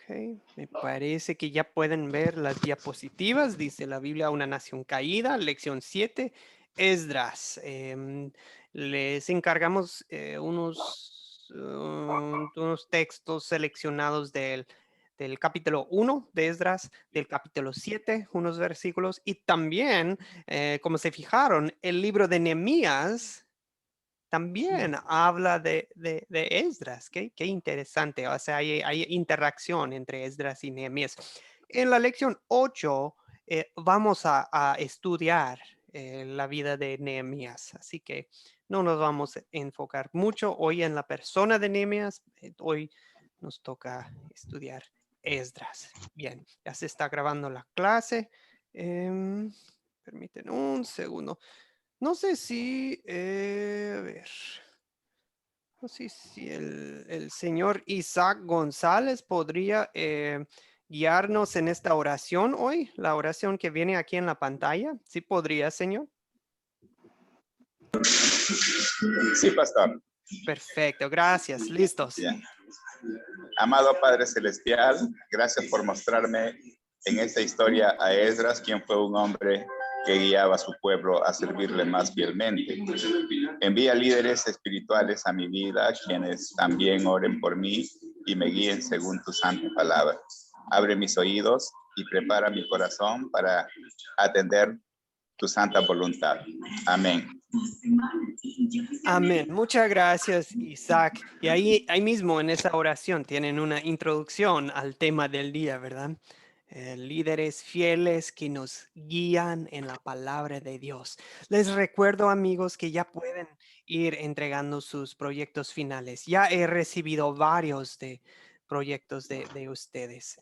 Ok, me parece que ya pueden ver las diapositivas. Dice la Biblia, una nación caída, lección 7, Esdras. Les encargamos unos textos seleccionados del capítulo 1 de Esdras, del capítulo 7, unos versículos, y también, como se fijaron, el libro de Nehemías también habla de Esdras. Qué interesante. O sea, hay interacción entre Esdras y Nehemías. En la lección 8 vamos a estudiar la vida de Nehemías. Así que no nos vamos a enfocar mucho hoy en la persona de Nehemías. Hoy nos toca estudiar Esdras. Bien, ya se está grabando la clase. Permiten un segundo. No sé si, a ver, no sé si el señor Isaac González podría guiarnos en esta oración hoy, la oración que viene aquí en la pantalla. ¿Sí podría, señor? Sí, pastor. Perfecto, gracias. Listos. Bien. Amado Padre Celestial, gracias por mostrarme en esta historia a Esdras, quien fue un hombre que guiaba a su pueblo a servirle más fielmente. Envía líderes espirituales a mi vida, quienes también oren por mí y me guíen según tu santa palabra. Abre mis oídos y prepara mi corazón para atender tu santa voluntad. Amén. Amén. Muchas gracias, Isaac. Y ahí mismo en esa oración tienen una introducción al tema del día, ¿verdad? Líderes fieles que nos guían en la palabra de Dios. Les recuerdo, amigos, que ya pueden ir entregando sus proyectos finales. Ya he recibido varios de proyectos de ustedes.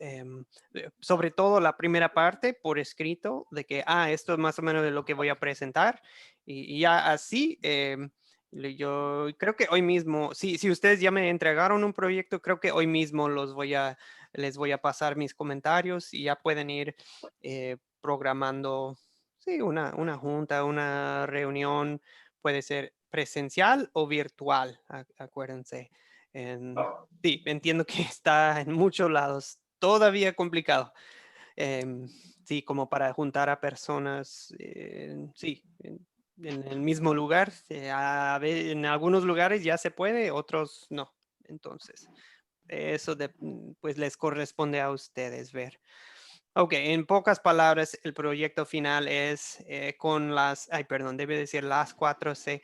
Sobre todo la primera parte por escrito de que, esto es más o menos de lo que voy a presentar. Y ya así, yo creo que hoy mismo, si ustedes ya me entregaron un proyecto, creo que hoy mismo les voy a pasar mis comentarios y ya pueden ir programando, sí, una junta, una reunión, puede ser presencial o virtual, acuérdense. Sí, entiendo que está en muchos lados todavía complicado. Em, sí, como para juntar a personas, sí, en el mismo lugar. En algunos lugares ya se puede, otros no. Entonces, eso pues les corresponde a ustedes ver. Ok, en pocas palabras, el proyecto final es con perdón, debe decir las 4C,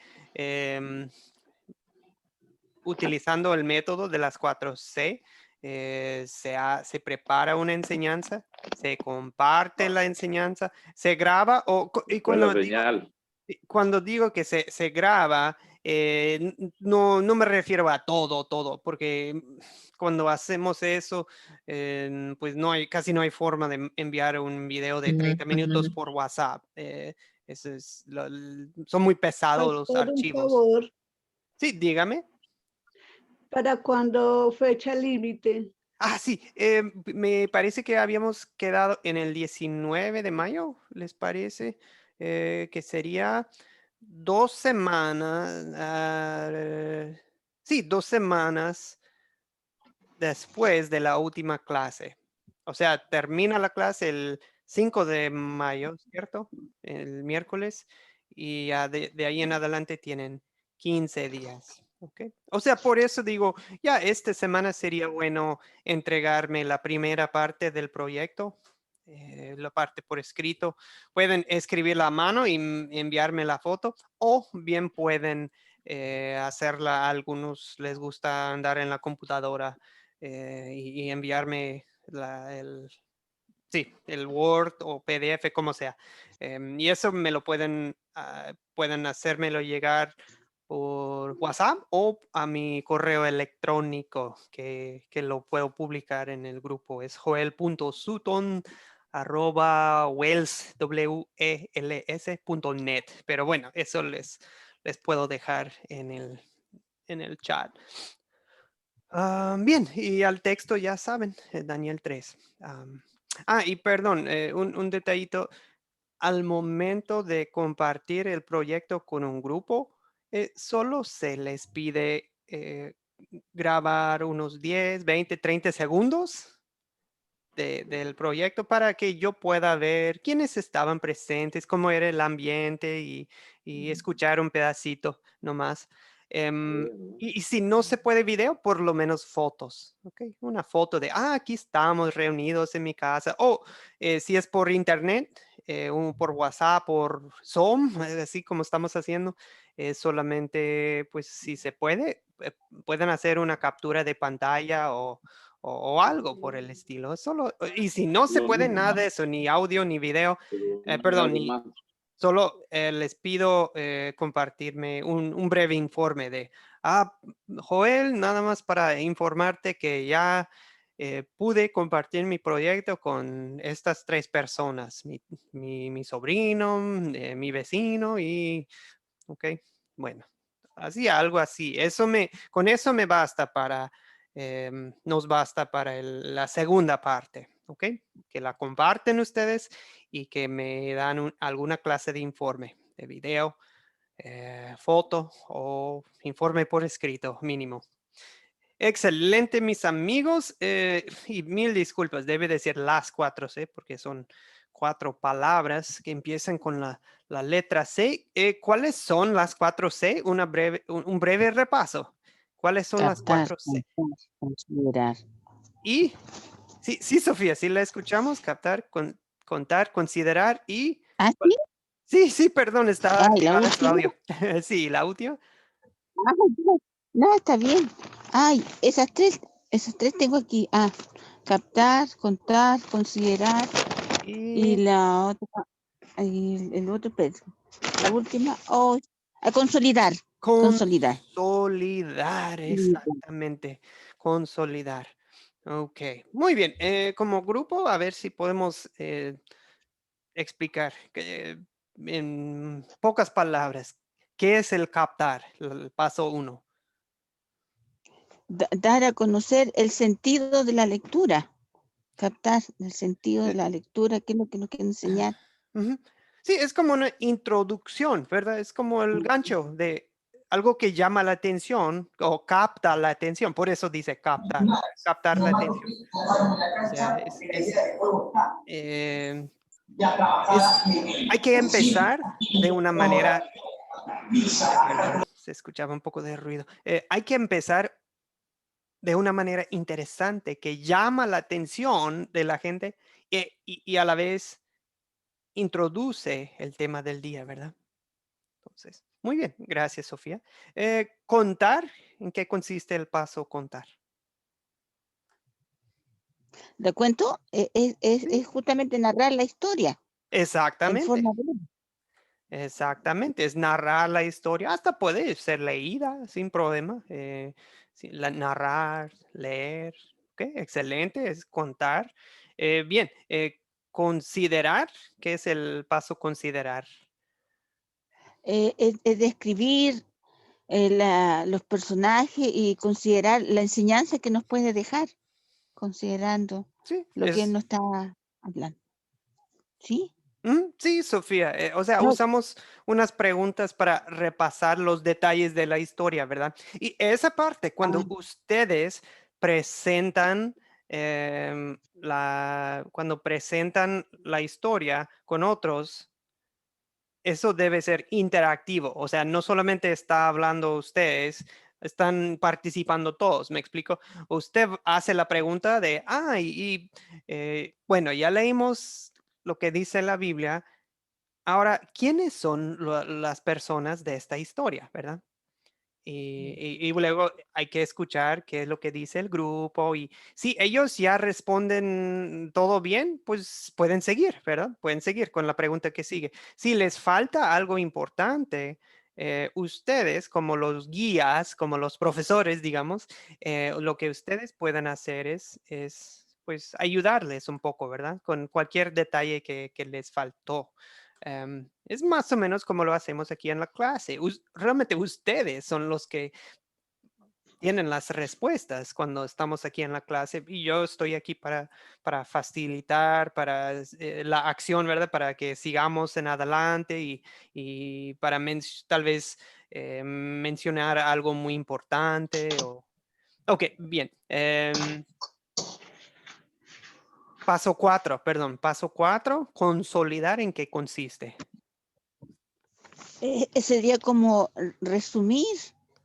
utilizando el método de las 4C. Se prepara una enseñanza, se comparte la enseñanza, se graba y Fue la señal. cuando digo que se graba, no me refiero a todo, porque cuando hacemos eso, pues casi no hay forma de enviar un video de 30 minutos por WhatsApp. Son muy pesados los Pastor, un archivos. favor, Sí, dígame. ¿para cuándo fecha límite? Sí, me parece que habíamos quedado en el 19 de mayo, ¿les parece? Que sería 2 semanas. Sí, 2 semanas después de la última clase. O sea, termina la clase el 5 de mayo, ¿cierto? El miércoles. Y ya de ahí en adelante tienen 15 días. ¿Ok? O sea, por eso digo, ya esta semana sería bueno entregarme la primera parte del proyecto, la parte por escrito. Pueden escribirla a mano y enviarme la foto, o bien pueden hacerla. A algunos les gusta andar en la computadora y enviarme el Word o PDF, como sea. Y eso me lo pueden hacérmelo llegar por WhatsApp o a mi correo electrónico que lo puedo publicar en el grupo. Es joel.sutton@wels.net. Pero bueno, eso les puedo dejar en el chat. Bien, y al texto ya saben, Daniel 3. Y perdón, un detallito. Al momento de compartir el proyecto con un grupo, solo se les pide grabar unos 10, 20, 30 segundos del proyecto para que yo pueda ver quiénes estaban presentes, cómo era el ambiente y escuchar un pedacito nomás. Y si no se puede video, por lo menos fotos, ¿ok? Una foto de, aquí estamos reunidos en mi casa. O si es por internet, por WhatsApp, por Zoom, así como estamos haciendo, solamente, pues si se puede, pueden hacer una captura de pantalla o algo por el estilo. Solo, y si no se puede nada de eso, ni audio, ni video, perdón, solo les pido compartirme un breve informe de, Joel, nada más para informarte que ya pude compartir mi proyecto con estas 3 personas, mi sobrino, mi vecino y, ok, bueno, así, algo así. Con eso me basta nos basta para la segunda parte, ¿ok? Que la comparten ustedes y que me dan alguna clase de informe, de video, foto o informe por escrito mínimo. Excelente, mis amigos. Y mil disculpas, debe decir las 4 C, porque son 4 palabras que empiezan con la letra C. ¿Cuáles son las 4 C? Un breve repaso. ¿Cuáles son las Captar, 4 C? considerar. Y sí, Sofía, sí la escuchamos. Captar, contar, considerar y... ¿Ah, sí? Sí, perdón, estaba Ay, la activada su última. audio. Sí, la audio. Ah, no, está bien. Ay, esas tres tengo aquí. Captar, contar, considerar y la otra, y el otro, la última, consolidar. Consolidar. Consolidar, exactamente. Consolidar. Ok, muy bien. Como grupo, a ver si podemos explicar en pocas palabras, ¿qué es el captar? El paso 1. Dar a conocer el sentido de la lectura. Captar el sentido de la lectura, qué es lo que nos quiere enseñar. Ujú. Sí, es como una introducción, ¿verdad? Es como el gancho de algo que llama la atención o capta la atención. Por eso dice captar la atención. O sea, eh, hay que empezar de una manera, perdón, se escuchaba un poco de ruido. Hay que empezar de una manera interesante que llama la atención de la gente y a la vez introduce el tema del día, ¿verdad? Entonces, muy bien, gracias, Sofía. Contar, ¿en qué consiste el paso contar? ¿De cuento? Es justamente narrar la historia en Exactamente, forma breve. exactamente. Es narrar la historia, hasta puede ser leída sin problema. Sí, narrar, leer, ok, excelente, es contar. Bien, considerar, ¿qué es el paso considerar? Es describir los personajes y considerar la enseñanza que nos puede dejar, considerando Sí, lo que él nos está hablando. ¿Sí? Sí, Sofía. O sea, No, usamos unas preguntas para repasar los detalles de la historia, ¿verdad? Y esa parte, cuando ustedes presentan cuando presentan la historia con otros, eso debe ser interactivo. O sea, no solamente está hablando ustedes, están participando todos. ¿Me explico? Usted hace la pregunta de, bueno, ya leímos lo que dice la Biblia. Ahora, ¿quiénes son las personas de esta historia, verdad? Y luego hay que escuchar qué es lo que dice el grupo y si ellos ya responden todo bien, pues pueden seguir, ¿verdad? Pueden seguir con la pregunta que sigue. Si les falta algo importante, ustedes como los guías, como los profesores, digamos, lo que ustedes puedan hacer pues ayudarles un poco, ¿verdad? Con cualquier detalle que les faltó. Es más o menos como lo hacemos aquí en la clase. Realmente ustedes son los que tienen las respuestas cuando estamos aquí en la clase y yo estoy aquí para facilitar, para la acción, ¿verdad? Para que sigamos en adelante y para tal vez mencionar algo muy importante. Ok, bien. paso 4, perdón. Paso 4, consolidar. ¿En qué consiste? Sería como resumir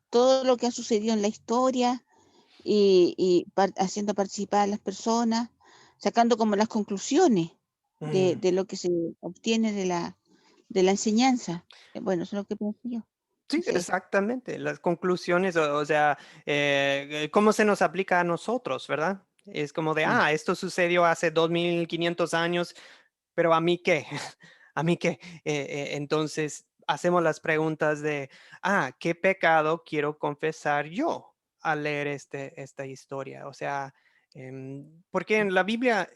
todo lo que ha sucedido en la historia y haciendo participar a las personas, sacando como las conclusiones Mm. de lo que se obtiene de la enseñanza. Bueno, eso es lo que pienso yo. Sí, No sé. exactamente. Las conclusiones, o sea, cómo se nos aplica a nosotros, ¿verdad? Es como de, Sí. esto sucedió hace 2500 años, pero ¿a mí qué? ¿A mí qué? Entonces, hacemos las preguntas de, ¿qué pecado quiero confesar yo al leer esta historia? O sea, porque en la Biblia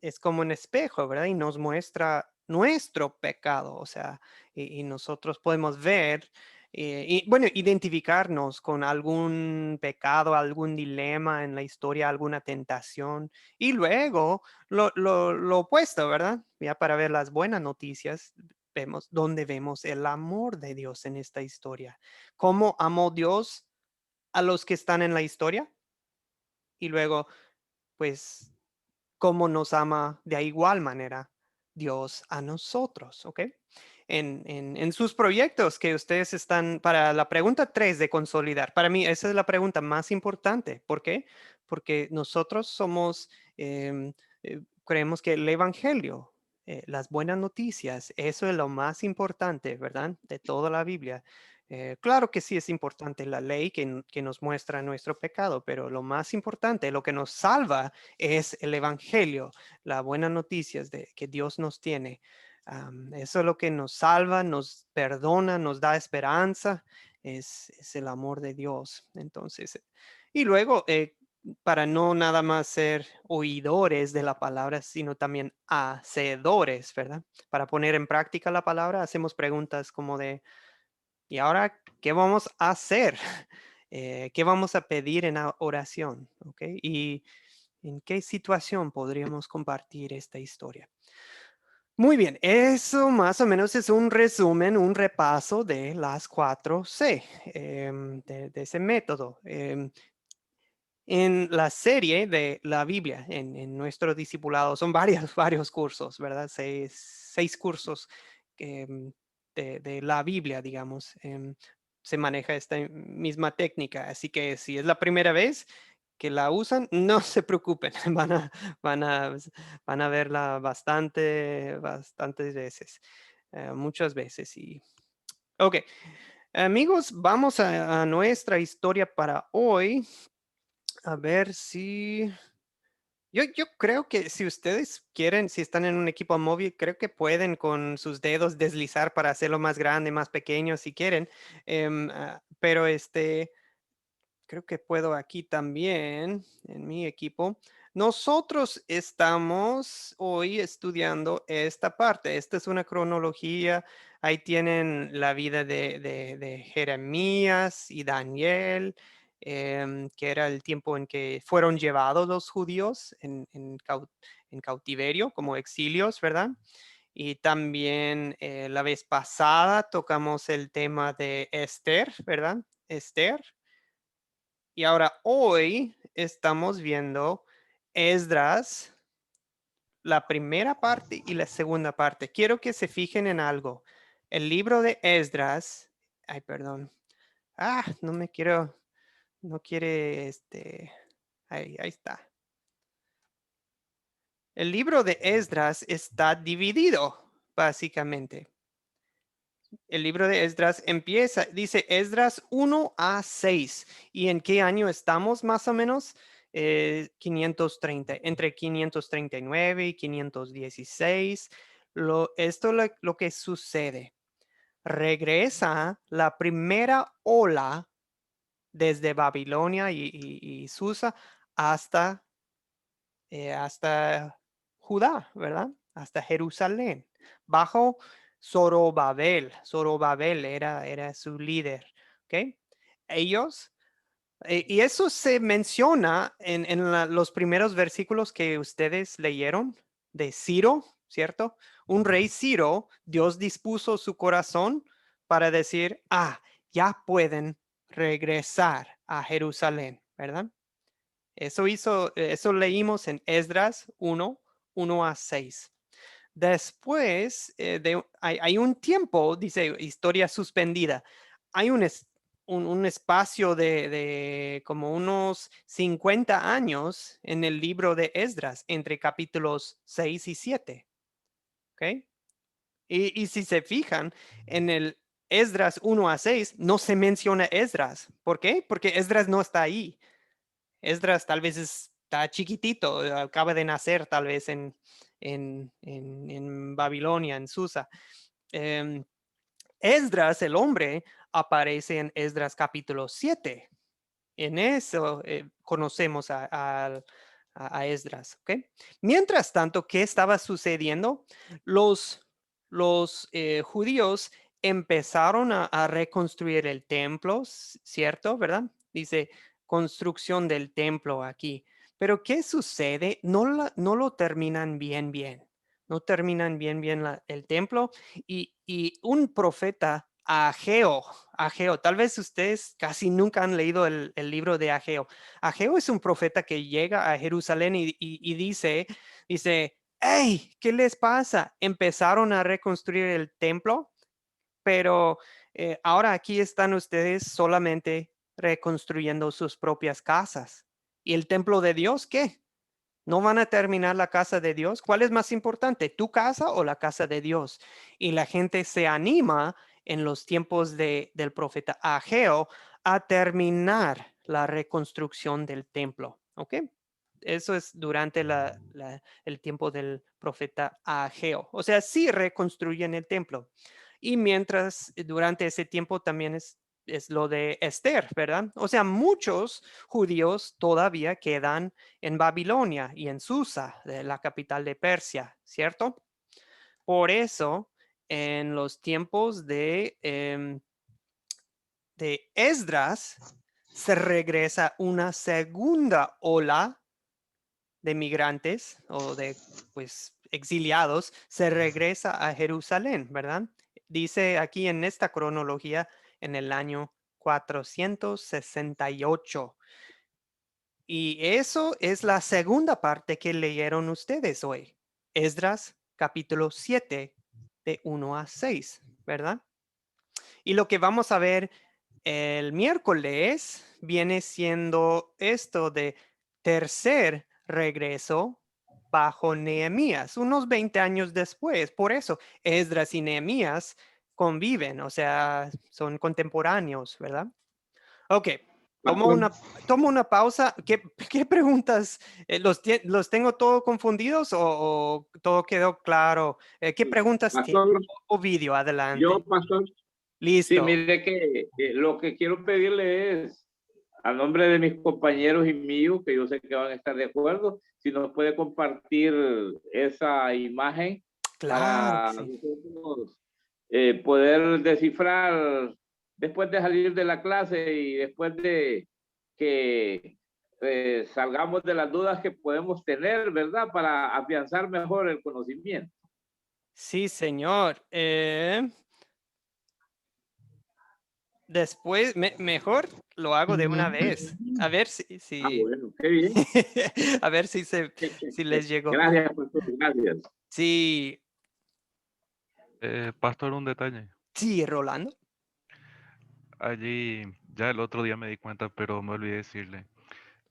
es como un espejo, ¿verdad? Y nos muestra nuestro pecado, o sea, y nosotros podemos ver y bueno, identificarnos con algún pecado, algún dilema en la historia, alguna tentación. Y luego lo opuesto, ¿verdad? Ya para ver las buenas noticias, vemos donde vemos el amor de Dios en esta historia. ¿Cómo amó Dios a los que están en la historia? Y luego, pues, cómo nos ama de igual manera Dios a nosotros, ¿ok? En sus proyectos que ustedes están, para la pregunta 3 de consolidar, para mí esa es la pregunta más importante. ¿Por qué? Porque nosotros somos, creemos que el Evangelio, las buenas noticias, eso es lo más importante, ¿verdad? De toda la Biblia. Claro que sí es importante la ley que nos muestra nuestro pecado, pero lo más importante, lo que nos salva, es el Evangelio, las buenas noticias de que Dios nos tiene. Eso es lo que nos salva, nos perdona, nos da esperanza, es el amor de Dios. Entonces, y luego, para no nada más ser oidores de la palabra, sino también hacedores, ¿verdad? Para poner en práctica la palabra, hacemos preguntas como de, ¿y ahora qué vamos a hacer? ¿Qué vamos a pedir en la oración? ¿Ok? Y ¿en qué situación podríamos compartir esta historia? Muy bien, eso más o menos es un resumen, un repaso de las 4C, de ese método. En la serie de la Biblia, en nuestro discipulado, son varios cursos, ¿verdad? Seis cursos de la Biblia, digamos. Se maneja esta misma técnica. Así que si es la primera vez que la usan, no se preocupen, van a, van a verla bastantes veces, muchas veces. Ok, amigos, vamos a nuestra historia para hoy. A ver si... Yo creo que si ustedes quieren, si están en un equipo móvil, creo que pueden con sus dedos deslizar para hacerlo más grande, más pequeño, si quieren. Pero creo que puedo aquí también, en mi equipo. Nosotros estamos hoy estudiando esta parte. Esta es una cronología. Ahí tienen la vida de Jeremías y Daniel, que era el tiempo en que fueron llevados los judíos en cautiverio, como exilios, ¿verdad? Y también la vez pasada tocamos el tema de Esther, ¿verdad? Esther. Y ahora hoy estamos viendo Esdras, la primera parte y la segunda parte. Quiero que se fijen en algo. El libro de Esdras, ay, perdón. No me quiero, no quiere ahí está. El libro de Esdras está dividido, básicamente. El libro de Esdras empieza, dice Esdras 1 a 6. ¿Y en qué año estamos más o menos? 530, entre 539 y 516. Esto es lo que sucede. Regresa la primera ola desde Babilonia y Susa hasta, hasta Judá, ¿verdad? Hasta Jerusalén, bajo Zorobabel. Zorobabel era su líder, ¿ok? Ellos, y eso se menciona en los primeros versículos que ustedes leyeron de Ciro, ¿cierto? Un rey Ciro, Dios dispuso su corazón para decir, ya pueden regresar a Jerusalén, ¿verdad? Eso leímos en Esdras 1, 1 a 6. Después, hay un tiempo, dice historia suspendida. Hay un espacio de como unos 50 años en el libro de Esdras, entre capítulos 6 y 7. ¿Ok? Y si se fijan, en el Esdras 1 a 6 no se menciona Esdras. ¿Por qué? Porque Esdras no está ahí. Esdras tal vez está chiquitito, acaba de nacer tal vez en Babilonia, en Susa. Em, Esdras, el hombre, aparece en Esdras capítulo 7. En eso conocemos a Esdras. ¿Ok? Mientras tanto, ¿qué estaba sucediendo? Los judíos empezaron a reconstruir el templo, ¿cierto? ¿Verdad? Dice construcción del templo aquí. Pero ¿qué sucede? No lo terminan bien. No terminan bien el templo y un profeta, Ageo, tal vez ustedes casi nunca han leído el libro de Ageo. Ageo es un profeta que llega a Jerusalén y dice, hey, ¿qué les pasa? Empezaron a reconstruir el templo, pero ahora aquí están ustedes solamente reconstruyendo sus propias casas. ¿Y el templo de Dios qué? ¿No van a terminar la casa de Dios? ¿Cuál es más importante, tu casa o la casa de Dios? Y la gente se anima en los tiempos del profeta Ageo a terminar la reconstrucción del templo. ¿Ok? Eso es durante el tiempo del profeta Ageo. O sea, sí reconstruyen el templo. Y mientras, durante ese tiempo también es lo de Esther, ¿verdad? O sea, muchos judíos todavía quedan en Babilonia y en Susa, la capital de Persia, ¿cierto? Por eso, en los tiempos de Esdras, se regresa una segunda ola de migrantes o de, pues, exiliados, se regresa a Jerusalén, ¿verdad? Dice aquí en esta cronología, en el año 468. Y eso es la segunda parte que leyeron ustedes hoy. Esdras capítulo 7 de 1 a 6, ¿verdad? Y lo que vamos a ver el miércoles viene siendo esto de tercer regreso bajo Nehemías, unos 20 años después. Por eso Esdras y Nehemías conviven, o sea, son contemporáneos, ¿verdad? Ok, Pastor, tomo una pausa. ¿Qué preguntas? ¿Los tengo todos confundidos o todo quedó claro? ¿Qué preguntas tiene? pastor, Ovidio, yo, adelante. pastor, sí, Listo. mire que lo que quiero pedirle es, a nombre de mis compañeros y míos, que yo sé que van a estar de acuerdo, si nos puede compartir esa imagen Claro que para sí. nosotros poder descifrar después de salir de la clase y después de que salgamos de las dudas que podemos tener, ¿verdad? Para afianzar mejor el conocimiento. Sí, señor. Después, mejor lo hago de una vez. A ver Ah, bueno, qué bien. a ver si les llegó. Gracias, pastor, gracias. Sí, Pastor, un detalle. sí, Rolando. Allí, ya el otro día me di cuenta, pero me olvidé decirle.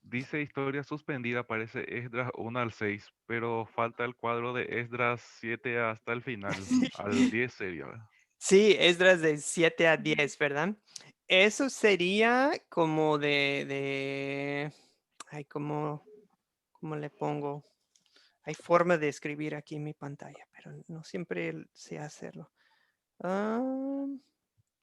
Dice historia suspendida, aparece Esdras 1 al 6, pero falta el cuadro de Esdras 7 hasta el final, al 10 sería, ¿verdad? Sí, Esdras de 7 a 10, ¿verdad? Eso sería como ay, ¿cómo le pongo? Hay forma de escribir aquí en mi pantalla, pero no siempre sé hacerlo. Ah,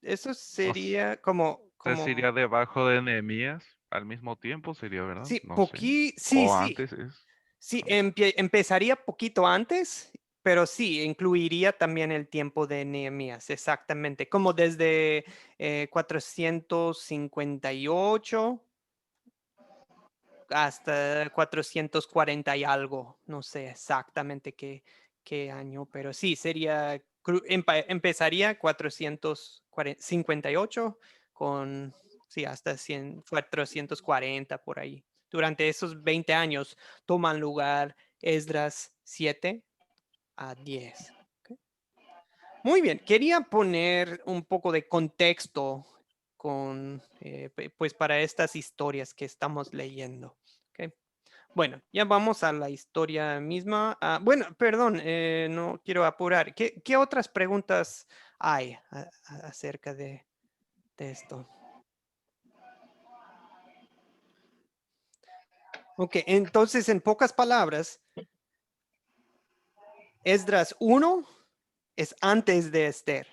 eso No sé sería como, si iría debajo de Nehemías al mismo tiempo, sería, ¿verdad? sí, No sé. sí, O sí, antes es. sí, No sé. empezaría poquito antes, pero sí, incluiría también el tiempo de Nehemías, exactamente, como desde 458 hasta 440 y algo, no sé exactamente qué año, pero sí, sería, empezaría 458 con, sí, hasta 440 por ahí. Durante esos 20 años toman lugar Esdras 7 a 10. ¿Ok? Muy bien, quería poner un poco de contexto con, pues para estas historias que estamos leyendo. ¿Ok? Bueno, ya vamos a la historia misma. Bueno, perdón, no quiero apurar. ¿Qué otras preguntas hay acerca de esto? Ok, entonces en pocas palabras, Esdras 1 es antes de Esther.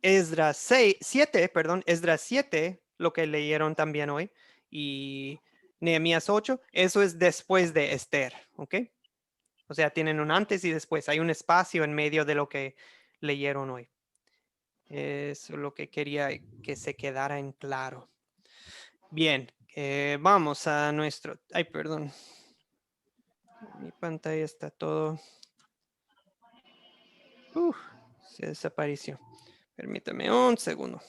Esdras 7, perdón, Esdras 7, lo que leyeron también hoy, y Nehemías 8, eso es después de Esther, ¿ok? O sea, tienen un antes y después, hay un espacio en medio de lo que leyeron hoy. Eso es lo que quería que se quedara en claro. Bien, vamos a nuestro... Ay, perdón. Mi pantalla está todo... se desapareció. Permítame un segundo.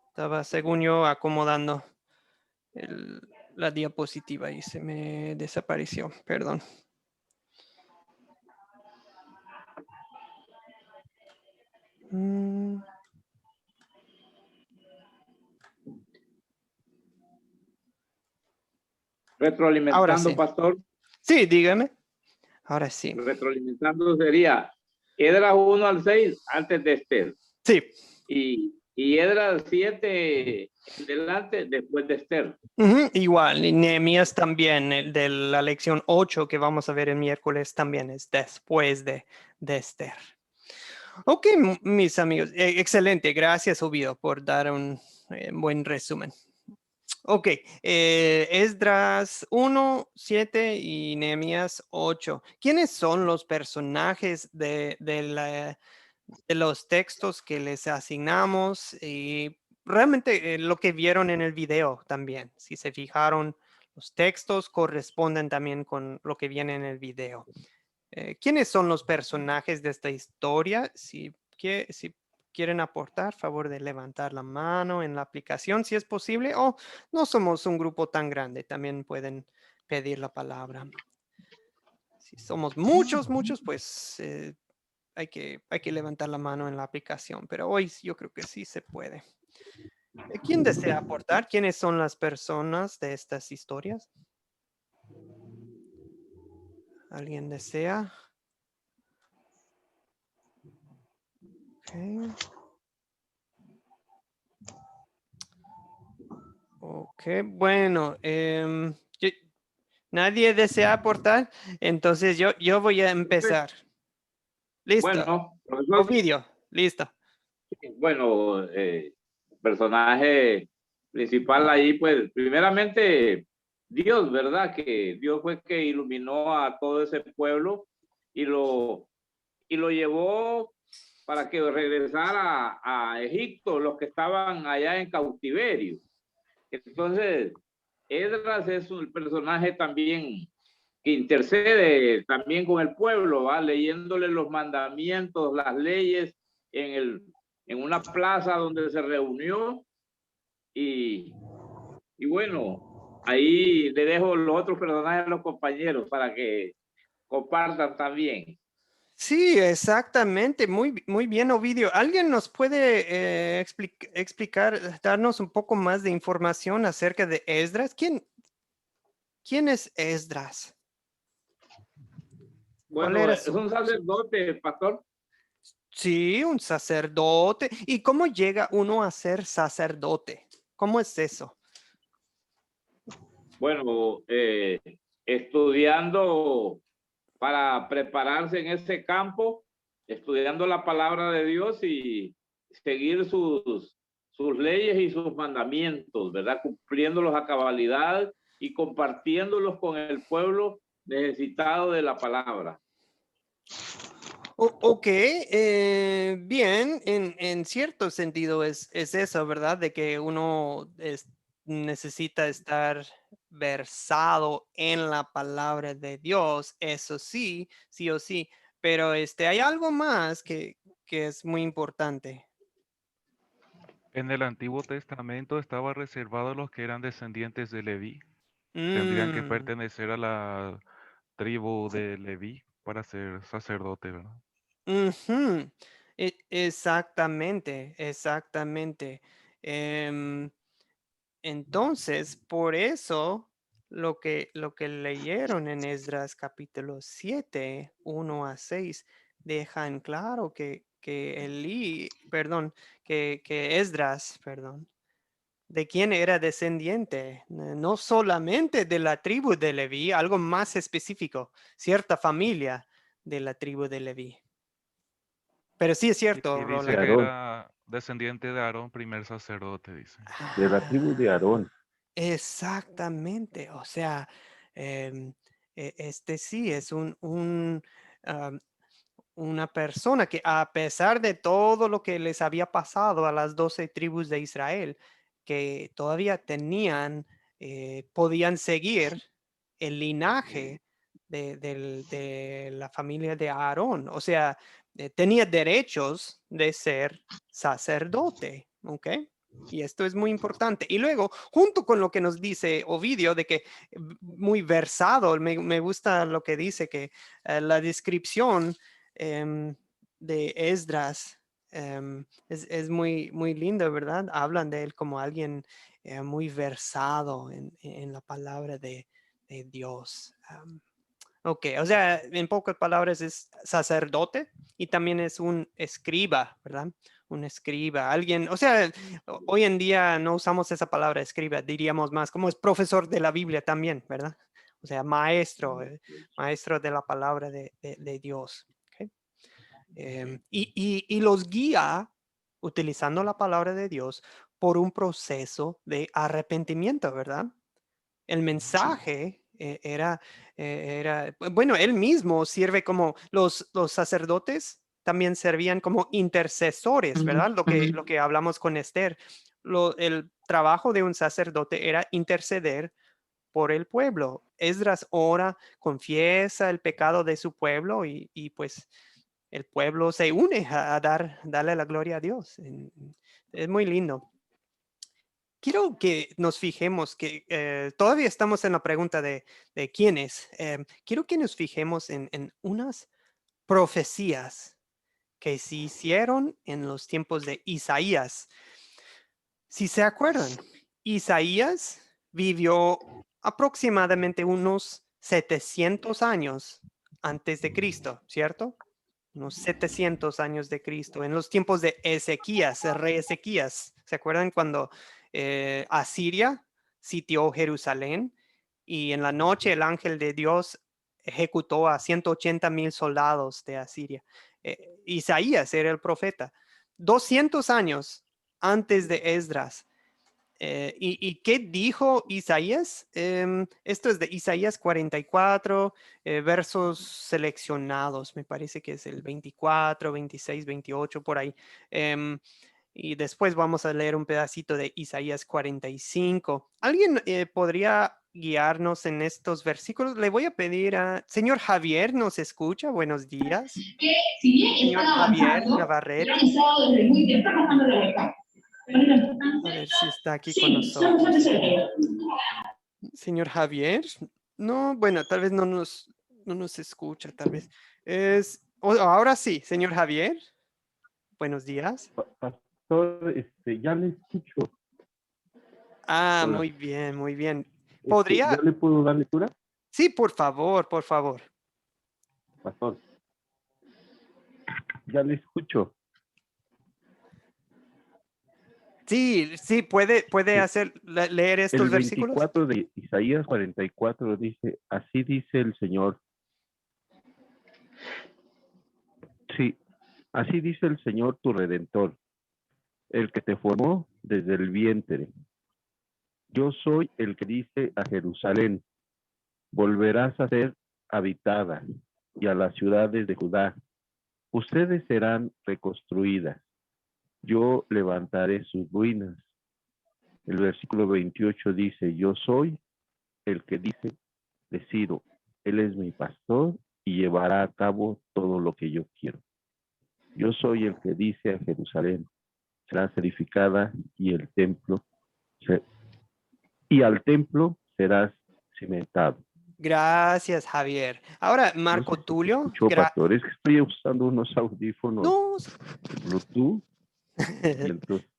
Estaba, según yo, acomodando la diapositiva y se me desapareció. Perdón. Ahora Retroalimentando, sí. pastor. Sí, dígame. Ahora sí. Retroalimentando sería Edras 1 al 6 antes de Esther. Sí. Y Edras 7 en delante después de Esther. Igual, y Nehemías también, el de la lección 8 que vamos a ver el miércoles también es después de Esther. Ok, mis amigos, excelente. Gracias, Ovidio, por dar un buen resumen. Ok, Esdras 1, 7 y Nehemías 8. ¿Quiénes son los personajes de los textos que les asignamos? Y realmente lo que vieron en el video también. Si se fijaron, los textos corresponden también con lo que viene en el video. ¿Quiénes son los personajes de esta historia? Si quieren aportar, favor de levantar la mano en la aplicación si es posible, o no somos un grupo tan grande, también pueden pedir la palabra. Si somos muchos, pues hay que levantar la mano en la aplicación, pero hoy yo creo que sí se puede. ¿Quién desea aportar? ¿Quiénes son las personas de estas historias? ¿Alguien desea? Okay. Ok, bueno, nadie desea aportar, entonces yo voy a empezar. Listo. Bueno, profesor, Ovidio, listo. bueno, personaje principal ahí, pues, primeramente, Dios, ¿verdad? Que Dios fue que iluminó a todo ese pueblo y lo llevó para que regresara a Egipto, los que estaban allá en cautiverio. Entonces, Esdras es un personaje también que intercede también con el pueblo, ¿va? Leyéndole los mandamientos, las leyes en una plaza donde se reunió y bueno, ahí le dejo los otros personajes a los compañeros para que compartan también. Sí, exactamente. Muy bien, Ovidio. ¿Alguien nos puede explicar, darnos un poco más de información acerca de Esdras? ¿Quién es Esdras? ¿Cuál Bueno, era es un sacerdote, pastor. Sí, un sacerdote. ¿Y cómo llega uno a ser sacerdote? ¿Cómo es eso? Bueno, estudiando para prepararse en ese campo, estudiando la palabra de Dios y seguir sus leyes y sus mandamientos, ¿verdad? Cumpliéndolos a cabalidad y compartiéndolos con el pueblo necesitado de la palabra. Ok, bien, en cierto sentido es eso, ¿verdad? De que uno necesita estar versado en la palabra de Dios, eso sí, sí o sí, pero hay algo más que es muy importante. En el Antiguo Testamento estaba reservado a los que eran descendientes de Leví. Tendrían que pertenecer a tribu de Leví para ser sacerdote, ¿verdad? Ujú. Exactamente, exactamente. Em, entonces, por eso lo que leyeron en Esdras capítulo 7, 1 a 6, dejan claro que que Esdras, perdón, de quién era descendiente, no solamente de la tribu de Leví, algo más específico, cierta familia de la tribu de Leví. Pero sí es Sí, cierto, y De dice Rolando. que Aarón, era descendiente de Aarón, primer sacerdote, dice. de la tribu de Aarón. Exactamente, o sea, este sí es am, una persona que a pesar de todo lo que les había pasado a las 12 tribus de Israel, que todavía podían seguir el linaje de la familia de Aarón, o sea, tenía derechos de ser sacerdote, ¿ok? Y esto es muy importante. Y luego, junto con lo que nos dice Ovidio, de que muy versado, me gusta lo que dice, que la descripción de Esdras es muy, muy lindo, ¿verdad? Hablan de él como alguien muy versado en la palabra de Dios. Ok, o sea, en pocas palabras es sacerdote y también es un escriba, ¿verdad? Un escriba, alguien, o sea, hoy en día no usamos esa palabra escriba, diríamos más como es profesor de la Biblia también, ¿verdad? O sea, maestro, maestro de la palabra de Dios. ¿Ok? Y los guía utilizando la palabra de Dios por un proceso de arrepentimiento, ¿verdad? El mensaje bueno, él mismo sirve como los sacerdotes también servían como intercesores, ¿verdad? Lo que hablamos con Esther. El trabajo de un sacerdote era interceder por el pueblo. Esdras ora, confiesa el pecado de su pueblo y pues el pueblo se une a darle la gloria a Dios. Es muy lindo. Quiero que nos fijemos que todavía estamos en la pregunta de quién es. Quiero que nos fijemos en unas profecías que se hicieron en los tiempos de Isaías. Si se acuerdan, Isaías vivió aproximadamente unos 700 años antes de Cristo, ¿cierto? Unos 700 años de Cristo, en los tiempos de Ezequías, el rey Ezequías. ¿Se acuerdan cuando Asiria sitió Jerusalén y en la noche el ángel de Dios ejecutó a 180,000 soldados de Asiria? Isaías era el profeta. 200 años antes de Esdras. ¿Y qué dijo Isaías? Esto es de Isaías 44, versos seleccionados, me parece que es el 24, 26, 28, por ahí. Y después vamos a leer un pedacito de Isaías 45. ¿Alguien podría guiarnos en estos versículos? Le voy a pedir a... Señor Javier, ¿nos escucha? Buenos días. Que si bien Señor están Javier avanzando, pero han Navarrete. estado desde muy temprano dando la vuelta. Pero lo A importante, ver si está aquí con sí, son fuertes nosotros. europeos. Señor Javier. No, bueno, tal vez no nos escucha, tal vez. Ahora sí, señor Javier. Buenos días. Pastor, ya le escucho. Ah, Hola. muy bien, muy bien. ¿Podría? ¿Ya le puedo dar lectura? Sí, por favor, por favor. Pastor, ya le escucho. Sí, sí, puede Sí. leer estos El versículos. 24 de Isaías 44 dice, así dice el Señor. Sí, así dice el Señor tu Redentor, el que te formó desde el vientre. Yo soy el que dice a Jerusalén, volverás a ser habitada, y a las ciudades de Judá, ustedes serán reconstruidas. Yo levantaré sus ruinas. El versículo 28 dice, yo soy el que dice de Ciro, él es mi pastor y llevará a cabo todo lo que yo quiero. Yo soy el que dice a Jerusalén, será edificada y al templo serás cimentado. Gracias, Javier. Ahora, Marco No sé si se Tulio. escuchó, pastor, es que estoy usando unos audífonos No. Bluetooth y entonces,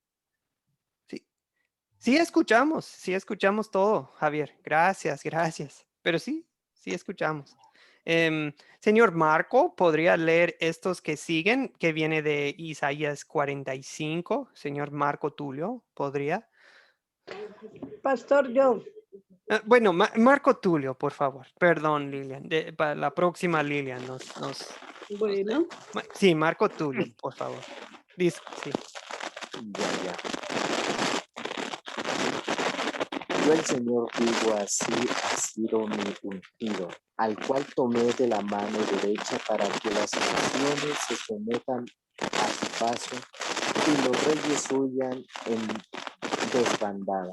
Sí escuchamos todo, Javier. Gracias, gracias. Pero sí escuchamos. Señor Marco, ¿podría leer estos que siguen, que viene de Isaías 45? Señor Marco Tulio, ¿podría? Pastor, yo. Bueno, Marco Tulio, por favor. Perdón, Lilian. Para la próxima, Lilian Bueno, sí, Marco Tulio, por favor. Sí. Ya. Yo el Señor digo así ha sido mi ungido, al cual tomé de la mano derecha para que las naciones se sometan a su paso y los reyes huyan en desbandada.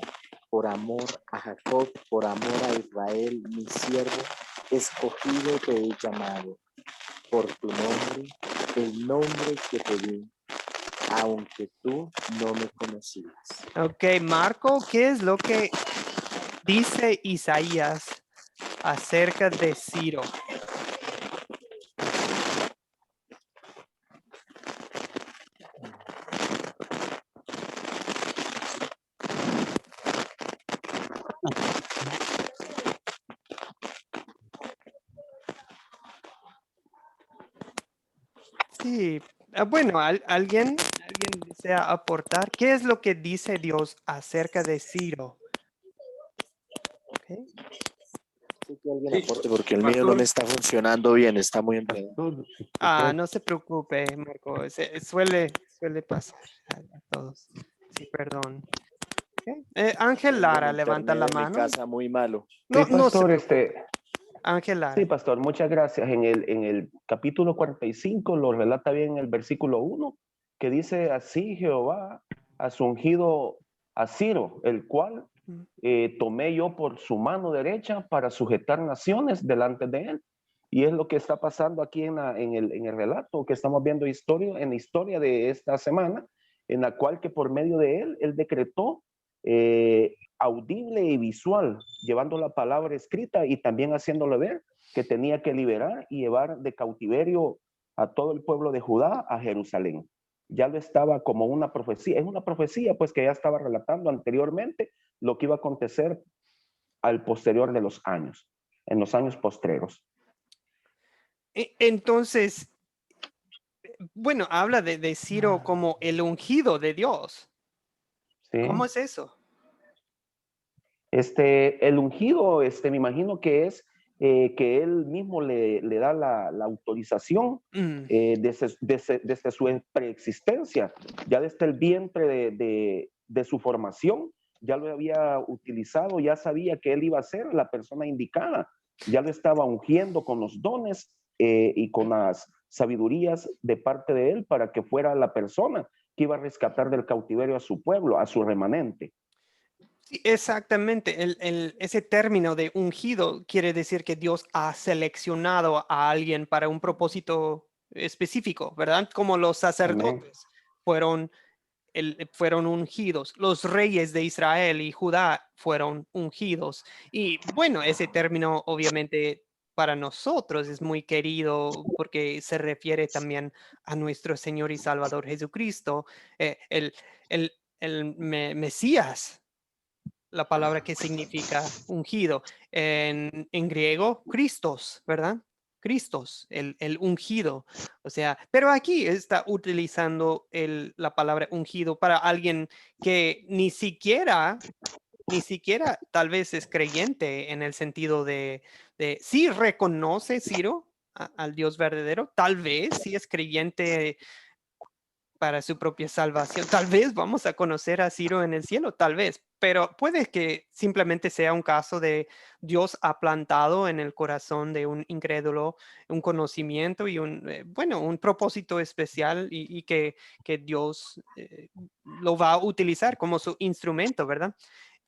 Por amor a Jacob, por amor a Israel, mi siervo, escogido te he llamado. Por tu nombre, el nombre que te di, aunque tú no me conocías. Ok, Marco, ¿qué es lo que dice Isaías acerca de Ciro? Sí, bueno, ¿alguien desea aportar? ¿Qué es lo que dice Dios acerca de Ciro? Okay. Sí, que alguien aporte porque el mío no me está funcionando bien, está muy enredado. pastor, si se puede. No se preocupe, Marco. Suele pasar a todos. Sí, perdón. Okay. Ángel Tengo el Lara, levanta la internet en mi mano. casa muy malo. No, Sí, no se pastor, preocupe. Ángel Lara. sí, pastor, muchas gracias. En el capítulo 45 lo relata bien en el versículo 1, que dice así: Jehová ha ungido a Ciro, el cual tomé yo por su mano derecha para sujetar naciones delante de él. Y es lo que está pasando aquí en el relato que estamos viendo en la historia de esta semana, en la cual que por medio de él decretó audible y visual, llevando la palabra escrita y también haciéndole ver que tenía que liberar y llevar de cautiverio a todo el pueblo de Judá a Jerusalén. Ya lo estaba como una profecía, es una profecía pues que ya estaba relatando anteriormente lo que iba a acontecer al posterior de los años, en los años postreros. Entonces, bueno, habla de Ciro como el ungido de Dios. ¿Sí? ¿Cómo es eso? El ungido, me imagino que es que él mismo le da la autorización desde su preexistencia, ya desde el vientre de su formación, ya lo había utilizado, ya sabía que él iba a ser la persona indicada, ya lo estaba ungiendo con los dones y con las sabidurías de parte de él para que fuera la persona que iba a rescatar del cautiverio a su pueblo, a su remanente. Sí, exactamente. Ese término de ungido quiere decir que Dios ha seleccionado a alguien para un propósito específico, ¿verdad? Como los sacerdotes fueron ungidos, los reyes de Israel y Judá fueron ungidos. Y bueno, ese término obviamente para nosotros es muy querido porque se refiere también a nuestro Señor y Salvador Jesucristo, el Mesías, la palabra que significa ungido. En griego, Christos, ¿verdad? Christos, el ungido. O sea, pero aquí está utilizando la palabra ungido para alguien que ni siquiera tal vez es creyente en el sentido de sí reconoce Ciro al Dios verdadero, tal vez sí es creyente para su propia salvación. Tal vez vamos a conocer a Ciro en el cielo, tal vez, pero puede que simplemente sea un caso de Dios ha plantado en el corazón de un incrédulo un conocimiento y un propósito especial y que Dios lo va a utilizar como su instrumento, ¿verdad?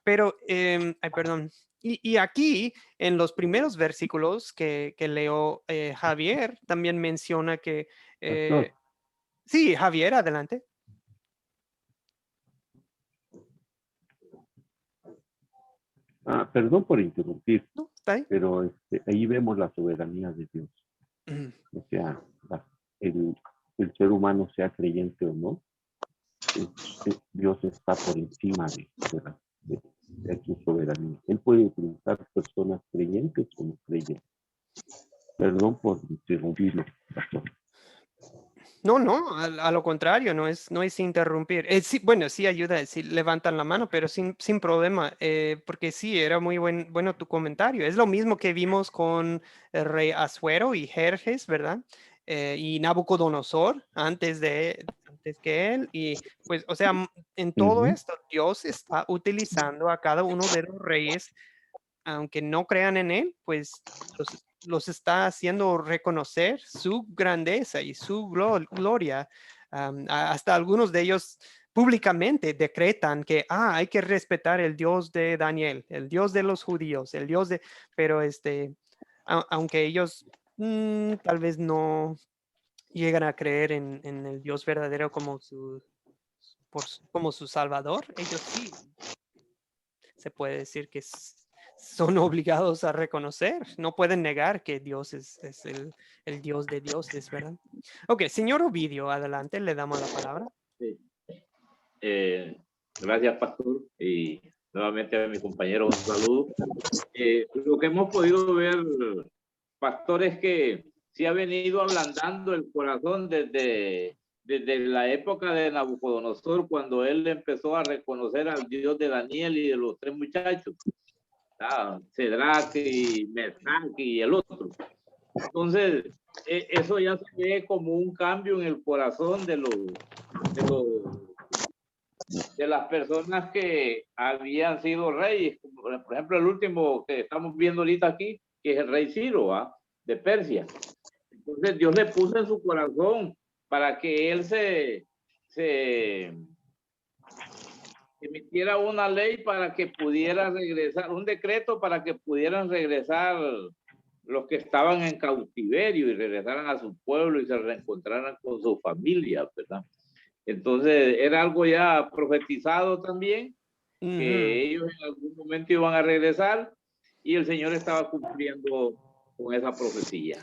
Pero, perdón. Y aquí, en los primeros versículos que leo, Javier también menciona que sí, Javier, adelante. Perdón por interrumpir. No, ¿Está ahí? pero ahí vemos la soberanía de Dios. Ujú. O sea, el ser humano, sea creyente o no, Dios está por encima de su soberanía. Él puede utilizar personas creyentes o no creyentes. Perdón por interrumpirlo, pastor. No, no, a lo contrario, no es interrumpir. Sí, bueno, sí ayuda si levantan la mano, pero sin problema, porque sí, era muy bueno tu comentario. Es lo mismo que vimos con el rey Asuero y Jerjes, ¿verdad? Y Nabucodonosor antes que él. Y pues, o sea, en todo esto, Dios está utilizando a cada uno de los reyes, aunque no crean en él, pues los está haciendo reconocer su grandeza y su gloria. Hasta algunos de ellos públicamente decretan que hay que respetar el Dios de Daniel, el Dios de los judíos, el Dios de, pero aunque ellos tal vez no llegan a creer en el Dios verdadero como como su Salvador, ellos sí se puede decir que son obligados a reconocer, no pueden negar que Dios es el Dios de dioses, ¿verdad? Ok, señor Ovidio, adelante, le damos la palabra. Sí. Gracias, pastor, y nuevamente a mi compañero un saludo. Lo que hemos podido ver, pastor, es que se ha venido ablandando el corazón desde la época de Nabucodonosor, cuando él empezó a reconocer al Dios de Daniel y de los tres muchachos, Cedrac y Mesach y el otro. Entonces, eso ya se ve como un cambio en el corazón de las personas que habían sido reyes. Por ejemplo, el último que estamos viendo ahorita aquí, que es el rey Ciro, de Persia. Entonces, Dios le puso en su corazón para que él se emitiera una ley para que pudiera regresar, un decreto para que pudieran regresar los que estaban en cautiverio y regresaran a su pueblo y se reencontraran con su familia, ¿verdad? Entonces era algo ya profetizado también, que ellos en algún momento iban a regresar y el Señor estaba cumpliendo con esa profecía.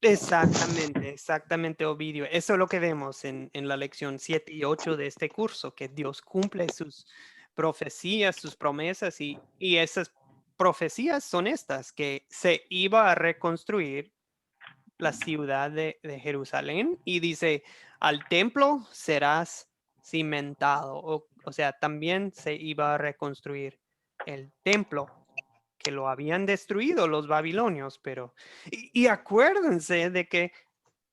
Exactamente, Ovidio. Eso es lo que vemos en la lección 7 y 8 de este curso, que Dios cumple sus profecías, sus promesas, y esas profecías son estas, que se iba a reconstruir la ciudad de Jerusalén, y dice, al templo serás cimentado, o sea, también se iba a reconstruir el templo, que lo habían destruido los babilonios, pero, y acuérdense de que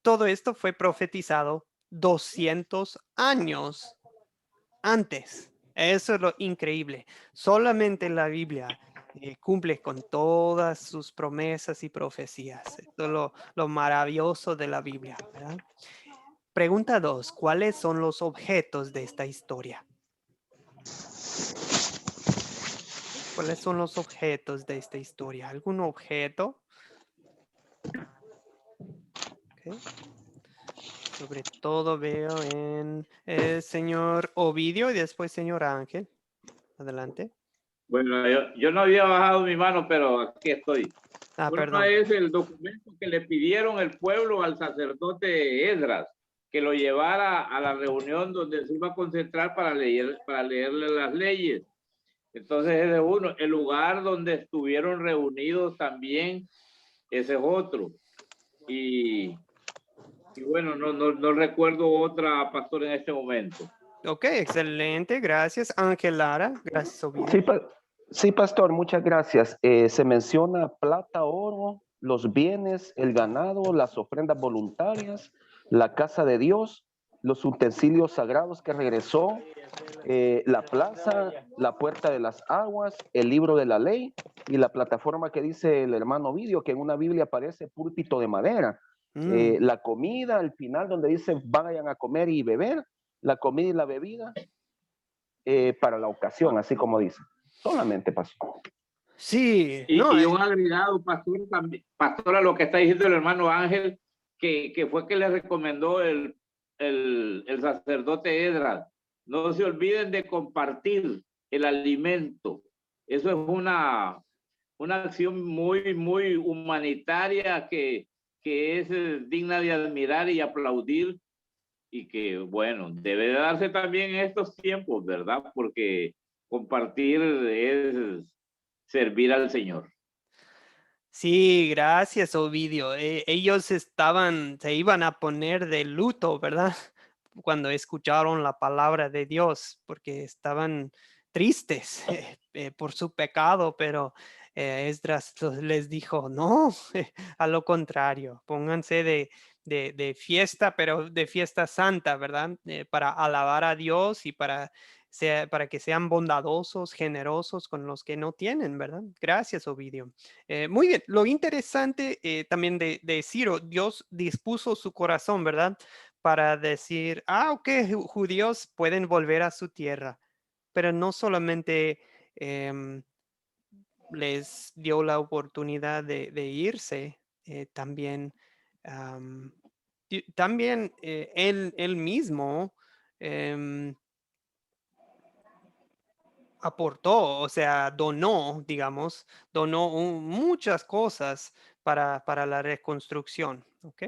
todo esto fue profetizado 200 años antes. Eso es lo increíble. Solamente la Biblia cumple con todas sus promesas y profecías. Esto es lo maravilloso de la Biblia, ¿verdad? Pregunta 2. ¿Cuáles son los objetos de esta historia? ¿Cuáles son los objetos de esta historia? ¿Algún objeto? Okay. Sobre todo veo en el señor Ovidio y después señor Ángel. Adelante. Bueno, yo no había bajado mi mano, pero aquí estoy. Perdón. Es el documento que le pidieron el pueblo al sacerdote Esdras, que lo llevara a la reunión donde se iba a concentrar para leerle las leyes. Entonces ese es uno. El lugar donde estuvieron reunidos también, ese es otro. Y bueno, no recuerdo otra, pastor, en este momento. Ok, excelente. Gracias, Ángel Lara. Gracias, Ovidio. Sí, pastor, muchas gracias. Se menciona plata, oro, los bienes, el ganado, las ofrendas voluntarias, la casa de Dios, los utensilios sagrados que regresó, la plaza, la puerta de las aguas, el libro de la ley y la plataforma que dice el hermano Ovidio, que en una Biblia aparece púlpito de madera. La comida, al final donde dice vayan a comer y beber, la comida y la bebida para la ocasión, así como dice. Solamente, pastor. Sí. Y un agregado, pastor, a lo que está diciendo el hermano Ángel, que fue que le recomendó el sacerdote Esdras. No se olviden de compartir el alimento. Eso es una acción muy, muy humanitaria que es digna de admirar y aplaudir y que, bueno, debe de darse también en estos tiempos, ¿verdad? Porque compartir es servir al Señor. Sí, gracias, Ovidio. Ellos se iban a poner de luto, ¿verdad? Cuando escucharon la palabra de Dios, porque estaban tristes por su pecado, pero Esdras les dijo, no, a lo contrario, pónganse de fiesta, pero de fiesta santa, ¿verdad? Para alabar a Dios y para que sean bondadosos, generosos con los que no tienen, ¿verdad? Gracias, Ovidio. Muy bien, lo interesante también de Ciro, Dios dispuso su corazón, ¿verdad? Para decir, ok, judíos pueden volver a su tierra, pero no solamente les dio la oportunidad de irse, también, también él mismo aportó, o sea, donó, digamos, donó muchas cosas para la reconstrucción, ¿ok?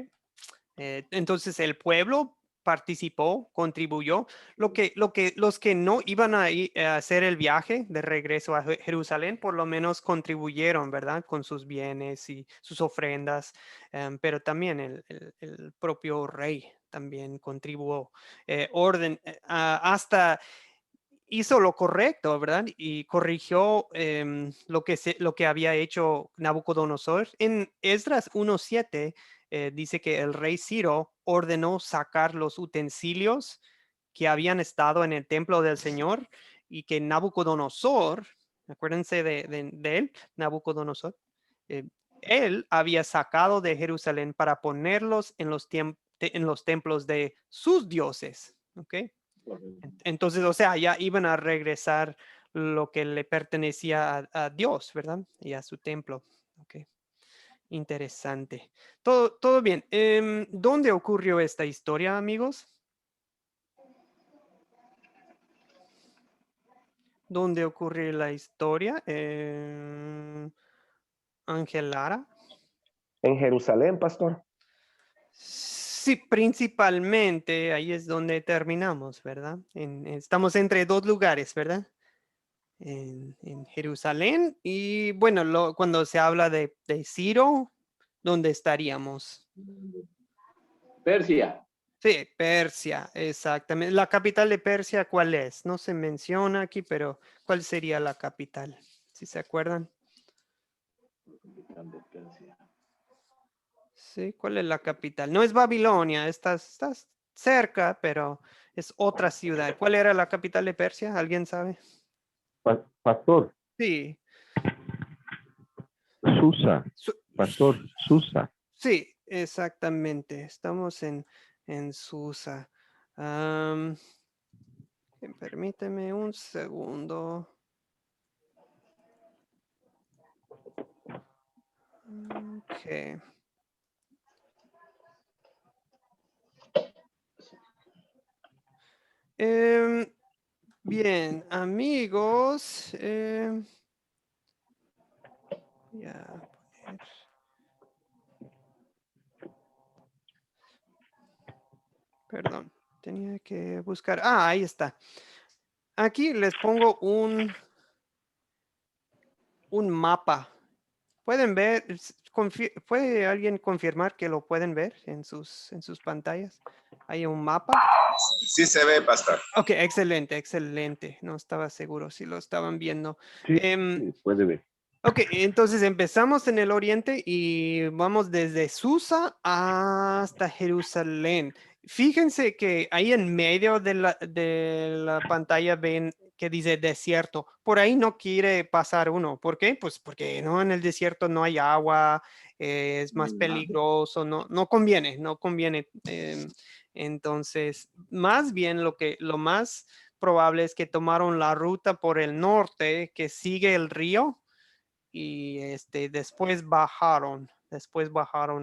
Entonces el pueblo participó, contribuyó. Los que no iban a hacer el viaje de regreso a Jerusalén, por lo menos contribuyeron, ¿verdad? Con sus bienes y sus ofrendas, pero también el propio rey también contribuyó. Hasta hizo lo correcto, ¿verdad? Y corrigió lo que había hecho Nabucodonosor. En Esdras 1:7 dice que el rey Ciro ordenó sacar los utensilios que habían estado en el templo del Señor y que Nabucodonosor, acuérdense de él, Nabucodonosor, eh, él había sacado de Jerusalén para ponerlos en los templos de sus dioses, ¿ok? Entonces, o sea, ya iban a regresar lo que le pertenecía a Dios, ¿verdad? Y a su templo. Ok, interesante. Todo bien. ¿Dónde ocurrió esta historia, amigos? ¿Dónde ocurrió la historia? Ángel Lara. En Jerusalén, pastor. Sí, principalmente ahí es donde terminamos, ¿verdad? Estamos entre dos lugares, ¿verdad? En Jerusalén. Y bueno, cuando se habla de Ciro, ¿dónde estaríamos? Persia. Sí, Persia, exactamente. ¿La capital de Persia cuál es? No se menciona aquí, pero ¿cuál sería la capital? ¿Si se acuerdan? Sí, ¿cuál es la capital? No es Babilonia, estás cerca, pero es otra ciudad. ¿Cuál era la capital de Persia? ¿Alguien sabe? Pastor, Sí. Susa. Pastor, Susa. Sí, exactamente. Estamos en Susa. Permíteme un segundo. Ok. Bien, amigos. Voy a poner. Perdón, tenía que buscar. Ahí está. Aquí les pongo un mapa. ¿Pueden ver? ¿Puede alguien confirmar que lo pueden ver en sus pantallas? Hay un mapa. Sí se ve, pastor. Ok, excelente, excelente. No estaba seguro si lo estaban viendo. Sí, puede ver. Ok, entonces empezamos en el oriente y vamos desde Susa hasta Jerusalén. Fíjense que ahí en medio de la pantalla ven que dice desierto. Por ahí no quiere pasar uno. ¿Por qué? Pues porque no, en el desierto no hay agua, es más peligroso, no conviene, no conviene. Entonces, más bien lo más probable es que tomaron la ruta por el norte que sigue el río y después bajaron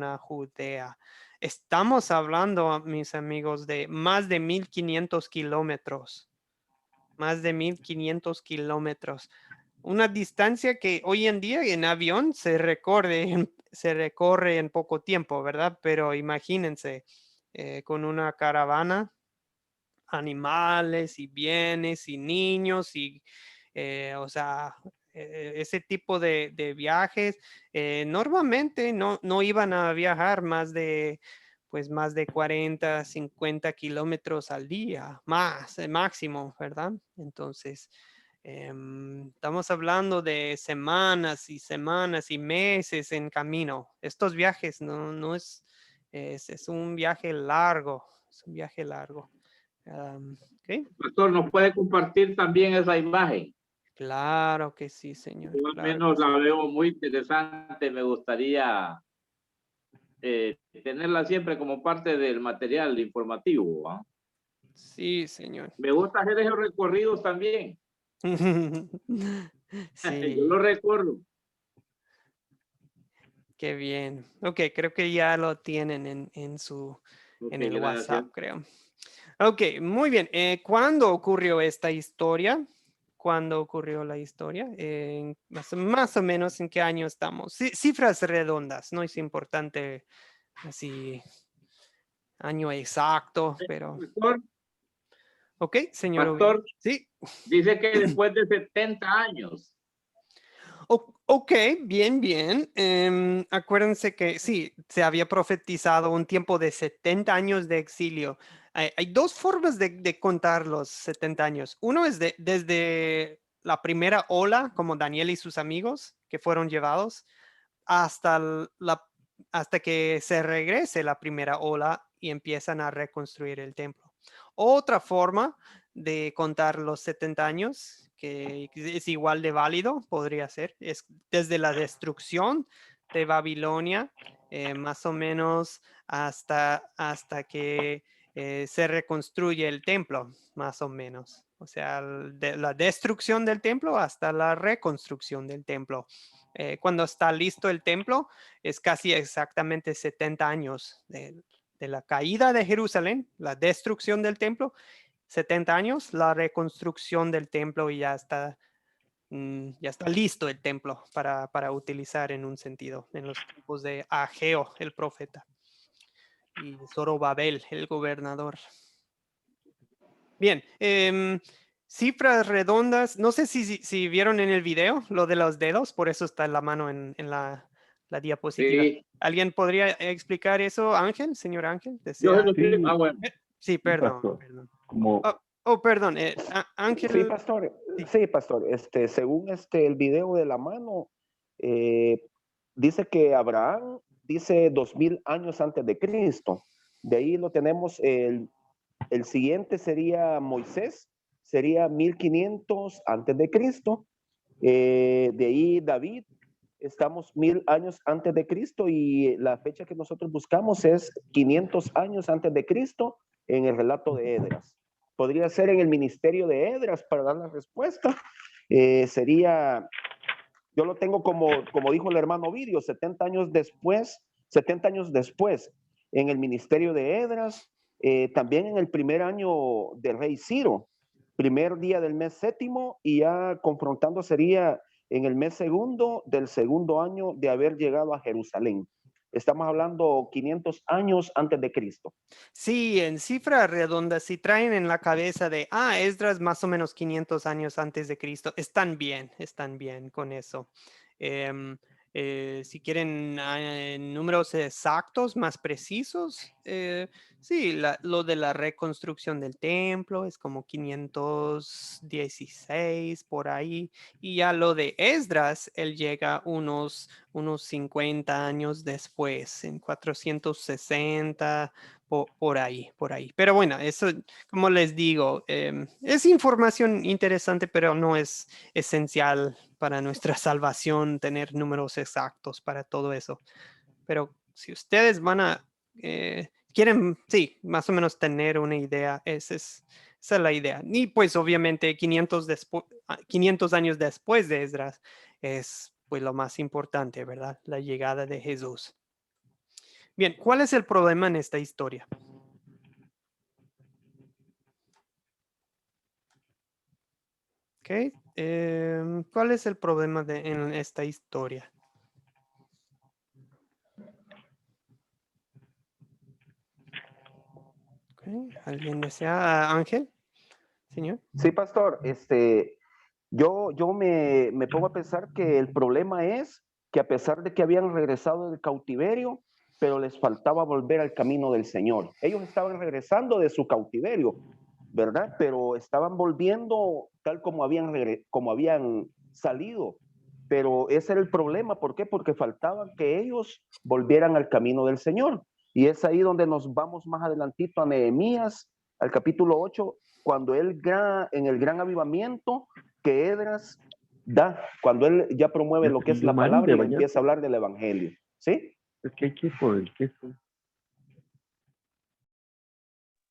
a Judea. Estamos hablando, mis amigos, de más de 1500 kilómetros. Más de 1500 kilómetros. una distancia que hoy en día en avión se recorre en poco tiempo, ¿verdad? Pero imagínense, con una caravana, animales y bienes y niños y, o sea, ese tipo de viajes, normalmente no iban a viajar más de 40, 50 kilómetros al día, más, el máximo, ¿verdad? Entonces, estamos hablando de semanas y semanas y meses en camino. Estos viajes no es un viaje largo, es un viaje largo. ¿Ok? Pastor, ¿nos puede compartir también esa imagen? Claro que sí, señor. Yo al Claro que menos sí. la veo muy interesante. Me gustaría tenerla siempre como parte del material informativo. ¿Ah? Sí, señor. Me gusta hacer esos recorridos también. Yo Sí, lo recuerdo. qué bien. Ok, creo que ya lo tienen Ok, en el gracias. WhatsApp, creo. Ok, muy bien. ¿Cuándo ocurrió esta historia? ¿Cuándo ocurrió la historia? Más o menos en qué año estamos. Cifras redondas, no es importante así año exacto, pero... Pastor, Ok, señor Oviedo. Pastor, Sí. dice que después de 70 años. Ok, bien, bien. Acuérdense que sí, se había profetizado un tiempo de 70 años de exilio. Hay dos formas de contar los 70 años. Uno es desde la primera ola, como Daniel y sus amigos, que fueron llevados, hasta, hasta que se regrese la primera ola y empiezan a reconstruir el templo. Otra forma de contar los 70 años, que es igual de válido, podría ser, es desde la destrucción de Babilonia, más o menos hasta que se reconstruye el templo, más o menos. O sea, de la destrucción del templo hasta la reconstrucción del templo. Cuando está listo el templo, es casi exactamente 70 años de la caída de Jerusalén, la destrucción del templo, 70 años, la reconstrucción del templo y ya está listo el templo para utilizar en un sentido, en los tiempos de Ageo, el profeta, y Zorobabel, el gobernador. Bien, cifras redondas, no sé si vieron en el video lo de los dedos, por eso está la mano en la diapositiva. Sí. ¿Alguien podría explicar eso, Ángel, señor Ángel? Yo se ¿Desea? lo Sí, bueno. Sí, sí, perdón, pastor. perdón. Como, Perdón, Sí, Ángel. pastor. Sí. Sí, pastor. Según el video de la mano, eh, dice que Abraham dice 2000 años antes de Cristo. De ahí lo tenemos. El siguiente sería Moisés, sería 1500 antes de Cristo. De ahí David, estamos 1000 años antes de Cristo y la fecha que nosotros buscamos es 500 años antes de Cristo en el relato de Esdras. Podría ser en el ministerio de Esdras para dar la respuesta. Sería, yo lo tengo como dijo el hermano Ovidio, 70 años después, en el ministerio de Esdras, también en el primer año del rey Ciro, primer día del mes séptimo, y ya confrontando sería en el mes segundo del segundo año de haber llegado a Jerusalén. Estamos hablando 500 años antes de Cristo. Sí, en cifras redondas, si traen en la cabeza de, Esdras más o menos 500 años antes de Cristo, están bien con eso. Si quieren números exactos, más precisos, sí, lo de la reconstrucción del templo es como 516 por ahí, y ya lo de Esdras, él llega unos 50 años después, en 460 por ahí. Pero bueno, eso, como les digo, es información interesante, pero no es esencial para nuestra salvación tener números exactos para todo eso. Pero si ustedes quieren, sí, más o menos tener una idea, esa es la idea. Y pues obviamente 500 años después de Esdras es pues lo más importante, ¿verdad? La llegada de Jesús. Bien, ¿cuál es el problema en esta historia? Ok. ¿Cuál es el problema en esta historia? Ok, ¿alguien desea? Ángel, señor. Sí, pastor, yo me pongo a pensar que el problema es que a pesar de que habían regresado del cautiverio, pero les faltaba volver al camino del Señor. Ellos estaban regresando de su cautiverio, ¿verdad? Pero estaban volviendo tal como como habían salido. Pero ese era el problema. ¿Por qué? Porque faltaba que ellos volvieran al camino del Señor. Y es ahí donde nos vamos más adelantito a Nehemías, al capítulo 8, cuando en el gran avivamiento que Edras da, cuando él ya promueve lo que es la palabra y empieza a hablar del evangelio. ¿Sí? Es que hay que ir por el queso.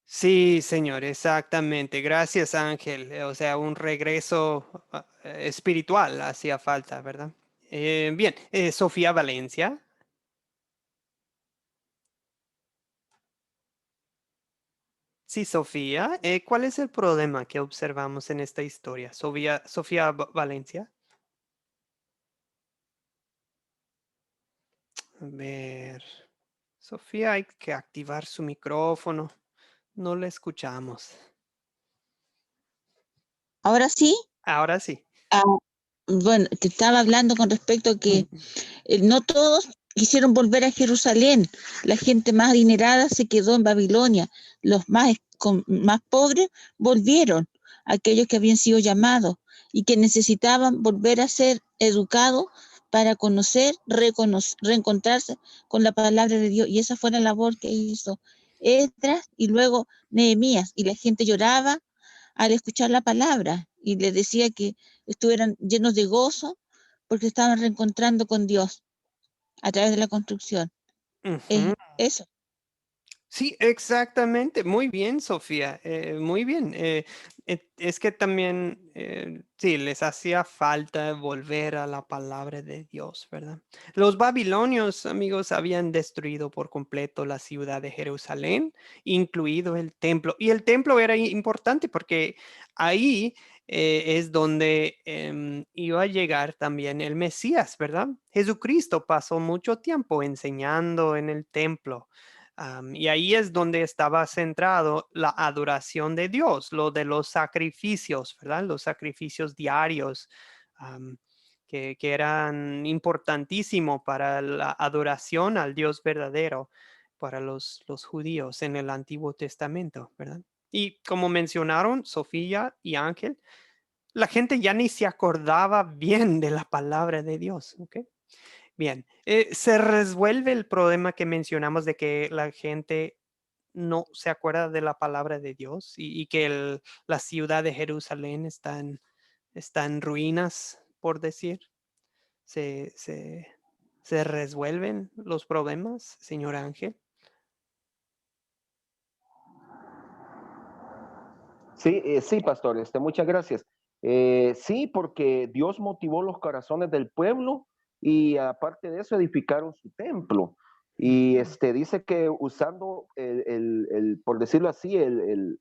Sí, señor, exactamente. Gracias, Ángel. O sea, un regreso espiritual hacía falta, ¿verdad? Bien, Sofía Valencia. Sí, Sofía. ¿Cuál es el problema que observamos en esta historia? Sofía Valencia. A ver. Sofía, hay que activar su micrófono. No le escuchamos. Ahora sí. Ahora sí. Bueno, te estaba hablando con respecto a que no todos quisieron volver a Jerusalén. La gente más adinerada se quedó en Babilonia. Los más pobres volvieron, aquellos que habían sido llamados y que necesitaban volver a ser educados para conocer, reencontrarse con la palabra de Dios. Y esa fue la labor que hizo Esdras y luego Nehemías. Y la gente lloraba al escuchar la palabra y les decía que estuvieran llenos de gozo porque estaban reencontrando con Dios a través de la construcción. Eso. Sí, exactamente. Muy bien, Sofía. Muy bien. Es que también, sí, les hacía falta volver a la palabra de Dios, ¿verdad? Los babilonios, amigos, habían destruido por completo la ciudad de Jerusalén, incluido el templo. Y el templo era importante porque ahí es donde iba a llegar también el Mesías, ¿verdad? Jesucristo pasó mucho tiempo enseñando en el templo. Y ahí es donde estaba centrado la adoración de Dios, lo de los sacrificios, ¿verdad? Los sacrificios diarios que eran importantísimos para la adoración al Dios verdadero para los judíos en el Antiguo Testamento, ¿verdad? Y como mencionaron Sofía y Ángel, la gente ya ni se acordaba bien de la palabra de Dios, ¿ok? Bien, se resuelve el problema que mencionamos de que la gente no se acuerda de la palabra de Dios y que la ciudad de Jerusalén está en ruinas, por decir. Se resuelven los problemas, señor Ángel. Sí, sí, pastor, muchas gracias. Sí, porque Dios motivó los corazones del pueblo y aparte de eso edificaron su templo. Y dice que usando por decirlo así, el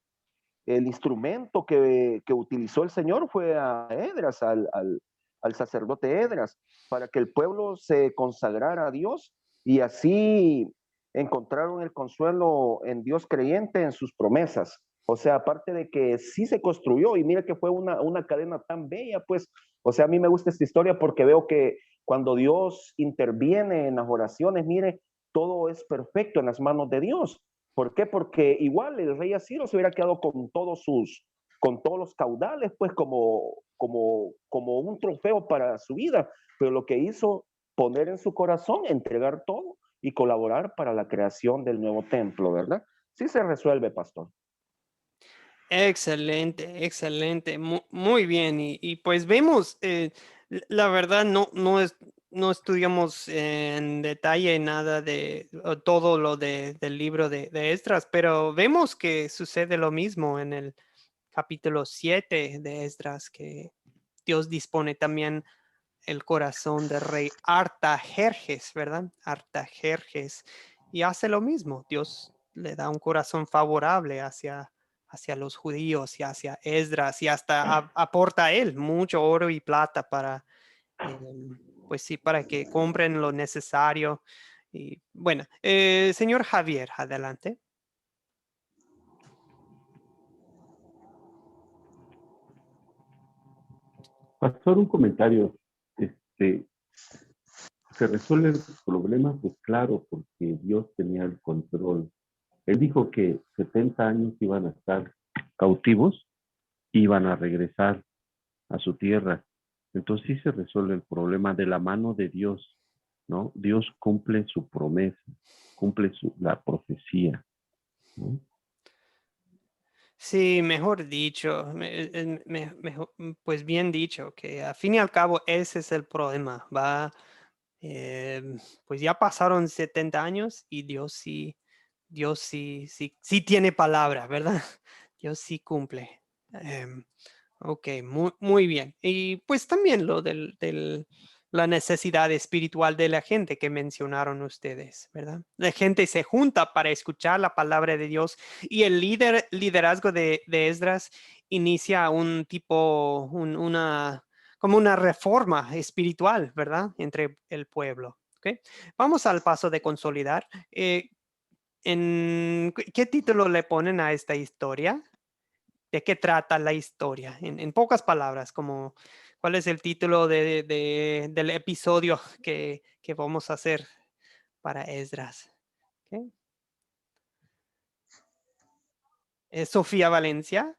instrumento que utilizó el Señor fue a Edras, al sacerdote Edras, para que el pueblo se consagrara a Dios y así encontraron el consuelo en Dios creyente en sus promesas. O sea, aparte de que sí se construyó y mira que fue una cadena tan bella, pues, o sea, a mí me gusta esta historia porque veo que cuando Dios interviene en las oraciones, mire, todo es perfecto en las manos de Dios. ¿Por qué? Porque igual el rey Asiro se hubiera quedado con todos los caudales, pues como un trofeo para su vida, pero lo que hizo, poner en su corazón, entregar todo y colaborar para la creación del nuevo templo, ¿verdad? Sí se resuelve, pastor. Excelente, excelente, muy bien. Y pues vemos, la verdad no estudiamos en detalle nada de todo lo del libro de Esdras, pero vemos que sucede lo mismo en el capítulo 7 de Esdras, que Dios dispone también el corazón del rey Artajerjes, ¿verdad? Artajerjes. Y hace lo mismo. Dios le da un corazón favorable hacia hacia los judíos y hacia Esdras, y hasta aporta él mucho oro y plata para, pues sí, para que compren lo necesario. Y bueno, señor Javier, adelante. Pastor, un comentario. ¿Se resuelve el problema? Pues claro, porque Dios tenía el control. Él dijo que 70 años iban a estar cautivos, iban a regresar a su tierra. Entonces sí se resuelve el problema de la mano de Dios, ¿no? Dios cumple su promesa, cumple la profecía, ¿no? Sí, mejor dicho, pues bien dicho, que a fin y al cabo ese es el problema. Pues ya pasaron 70 años y Dios sí tiene palabra, ¿verdad? Dios sí cumple. Ok, muy bien. Y pues también lo la necesidad espiritual de la gente que mencionaron ustedes, ¿verdad? La gente se junta para escuchar la palabra de Dios y el liderazgo de Esdras inicia un tipo, como una reforma espiritual, ¿verdad? Entre el pueblo. ¿Okay? Vamos al paso de consolidar. ¿Qué título le ponen a esta historia? ¿De qué trata la historia? En pocas palabras, como ¿cuál es el título del episodio que vamos a hacer para Esdras? ¿Okay? Sofía Valencia.